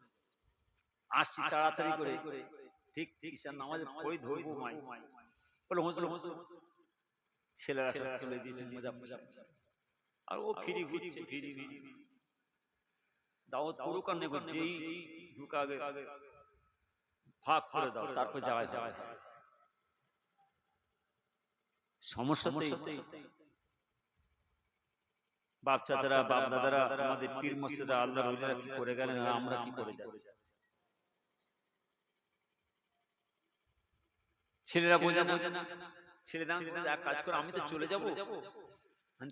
Speaker 2: আসছি তাড়াতাড়ি করে, ঠিক ঠিক নামাজে পড়ি ধরবো মাই বলে হুজুর ছেলেরা সব চলে দিয়েছে মুজাফফর, আর ও ফিরি ঘুরছে ফিরি দাওয়াত পুরো কানে যেই ঢুকা আগে ভাগ করে দাও, তারপর যাওয়া যায়। সমস্যা বাপ চাচারা বাপ দাদারা আমাদের পীর মুর্শিদরা আল্লাহর ওলিরা কি করে গেলেন, আর আমরা কি করে যাচ্ছি? ছেলেরা বোঝে না, ছেলেরা এক কাজ করে, আমি তো চলে যাবো,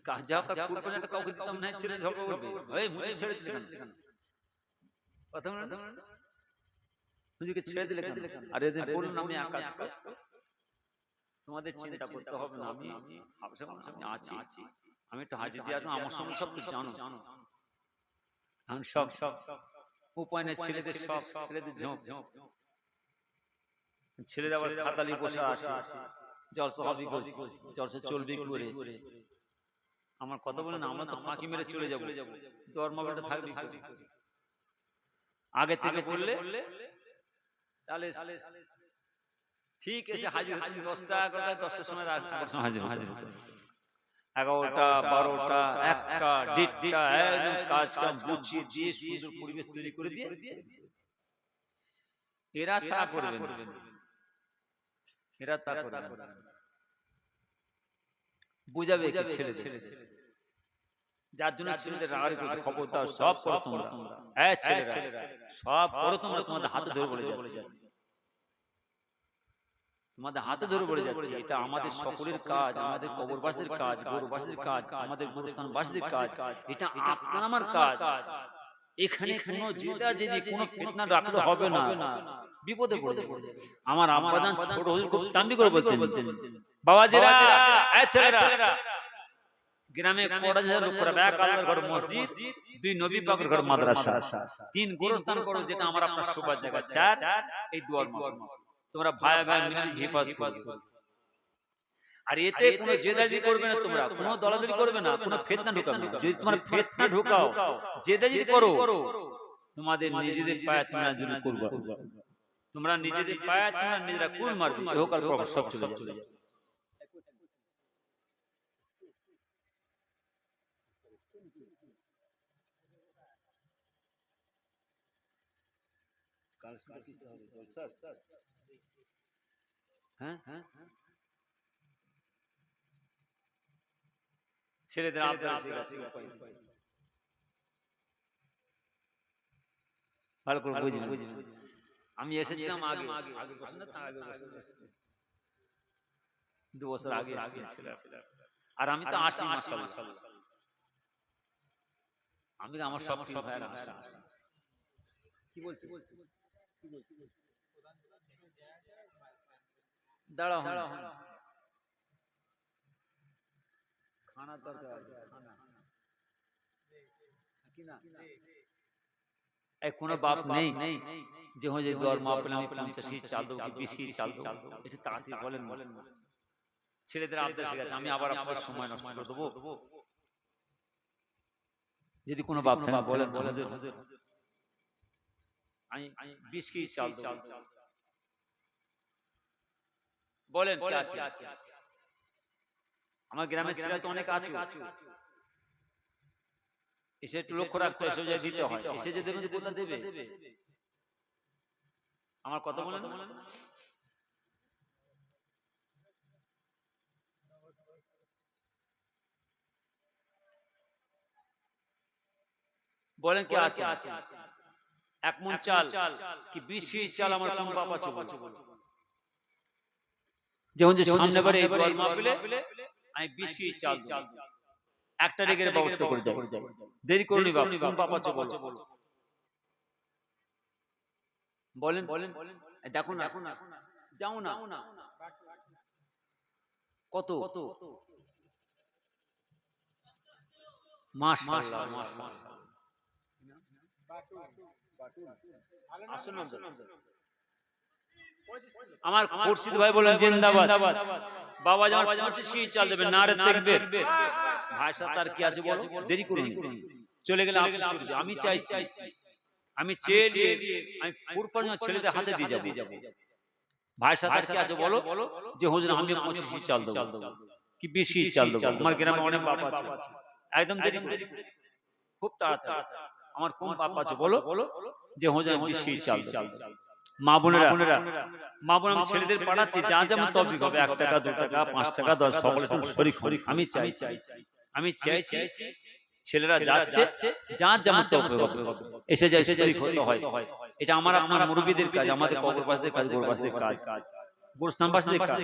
Speaker 2: কাজ যাও কাজ করবে না, কাউকে দিতাম না, ছেলে ঝগড়া করবে, এই মুখে ছেড়ে দিচ্ছে কেন? কথা বলেন না, হুজুরকে ছেড়ে দিলে কেন? আর এদের বলুন আমি এক কাজ করব, তোমাদের চিন্তা করতে হবে না, আমি আছি, আমি একটু হাজির দিয়ে আসবো, আমার সঙ্গে সব কিছু জানো, আমি সব উপায় নেই, ছেলেদের সব ছেলেদের ঝোঁক, ছেলেরা আবার খাতালি বসে আছে, জলসা হবে জলসা চলবে করে, আমার কথা বলে না, আমরা তো ফাঁকি মেরে চলে যাবো, দরমাটা থাকবে আগে থেকে বললে তাহলে ঠিক আছে হাজির, 10টা 11টা 10টার সময় হাজির, 11টা 12টা 1টা 1:30টা একদম কাজ গুছিয়ে দিয়ে সুন্দর পরিবেশ তৈরি করে দিয়ে এরা সারা করবে, এরা তা করবে, বুঝাবে ছেলে যার জন্য ছেলেদের রাগারি করছে, খবর দাও সব করো তোমরা, হ্যাঁ ছেলেরা সব করো তোমরা, তোমাদের হাতে ধরে বলে যাচ্ছে, তোমাদের হাতে ধরে বলে যাচ্ছে, এটা আমাদের সকলের কাজ, আমাদের কবরবাসীদের কাজ, গরুবাসীদের কাজ, আমাদের গোরস্থানবাসীদের কাজ, এটা আপনার আমার কাজ। এখানে কোনো জেদাজেদি কোনো ফিতনা রাখলে হবে না, বিপদে পড়ে যাবে। আমার আব্বাজান ছোট হুজুর খুব তাম্বি করে বলতেন, বাবাজিরা এই ছেলেরা গ্রামে কোড়া যে লোক করে, এক আল্লাহর ঘর মসজিদ, 2 নবী পাকের ঘর মাদ্রাসা, 3 গোরস্থান করো, যেটা আমার আপনার সুবাদ জায়গা, 4 এই দুয়ার মার, তোমরা ভাই ভাই মিলে হিফাজত করো। আর এতে কোনো জেদাজি করবে না, তোমরা কোনো দলাদলি করবে না, কোনো ফিতনা ঢোকাবে না। যদি তোমরা ফিতনা ঢোকাও, জেদাজি করো, তোমাদের নিজেদের পায়ে তোমরা জুলুম করবে, তোমরা নিজেদের পায়ে তোমরা নিজেরা কুল মারবে, ইহকাল পরকাল সব চলে যাবে। ছেলেদের আবদার এসে গেছে, ভালো করে বুঝবেন। আমি এসেছিলাম আগে 2 বছর আগে এসেছিলাম, আর আমি তো আসি মাশাআল্লাহ, আমি আমার সব প্রিয় ভাইরা আসি। কি বলছি দাঁড়াও খানা দরকার, কি না এই কোনো বাপ নেই যে হয়ে দর মা পেলে আমি 50 কি চাল দেব কি 20 কি চাল দেব, এটা তাড়াতাড়ি বলেন ছেলেদের আবদার এসে গেছে, আমি আবার আপনার সময় নষ্ট করে দেবো? যদি কোনো বাপ থাকে বলেন হুজুর আমি 20 কি চাল দেব, বলেন কি আছে? আমার গ্রামের ছেলে তো অনেক আছে, এসে একটু লক্ষ্য রাখতে এসে যায় দিতে হয়, এসে যে দেবে কোথা দেবে? আমার কথা বলেন, বলেন কি আছে? 1 মণ চাল কি 20 কি চাল আমার কোন বাপ আছে? যেমন যে সামনে বারে দোয়ার মাহফিলে আমি 20 কি চাল দেব, একটা রেগের ব্যবস্থা করে যাই, দেরি করনি বাপ, কোন বাপ আছে বলো? বলেন দেখো না, যাও না কত মাশাআল্লাহ মাশাআল্লাহ, আসুন না আমার খুরশিদ ভাই বলেন জিন্দাবাদ, বাবা আমার 25 কি চাল দেবেন, নারে তাকবীর। ভাই সাথে আর কি আছে বলো, দেরি করুন, চলে গেলে আফসোস করবে। আমি চাইছি, আমি চেয়ে নিয়ে আমি পুরপর ছেলেদের হাতে দিয়ে যাব। ভাই সাথে আর কি আছে বলো, যে হুজুর আমি 25 কি চাল দেব কি 20 কি চাল দেব, আমার গ্রামে অনেক বাপ আছে, একদম দেরি খুব তাড়াতাড়ি আমার কোন বাপ আছে বলো, যে হুজুর 20 কি চাল দেব। মা বোনেরা আমি ছেলেদের পাঠাচ্ছি, যা যেমন তৌফিক হবে, 1 টাকা 2 টাকা 5 টাকা 10 সকলে তুমি শরীক আমি চাইছি ছেলেরা যাচ্ছে, যা যেমন তৌফিক হবে এসে যায় শরীক হতে হয়। এটা আমার আপনার মুরব্বিদের কাজ, আমাদের কবরবাসদের কাজ, গোরবাসদের কাজ, গোরস্থানবাসদের কাজ।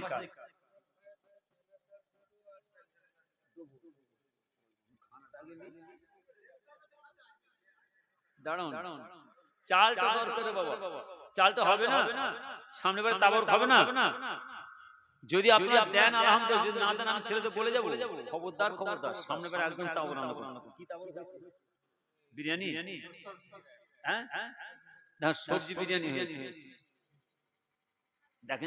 Speaker 2: দাঁড়ান চালটা দরকার বাবা, চালটা হবে না, সামনে বারে তাবর হবে না, যদি আপনি দেন আলহামদুলিল্লাহ, যদি না দেন আমি ছেলেদের বলে যাব, খবরদার সামনে বারে একদম তাবর আনবো। কি তাবর হয়েছে? বিরিয়ানি, হ্যাঁ না সবজি বিরিয়ানি হয়েছে, দেখেন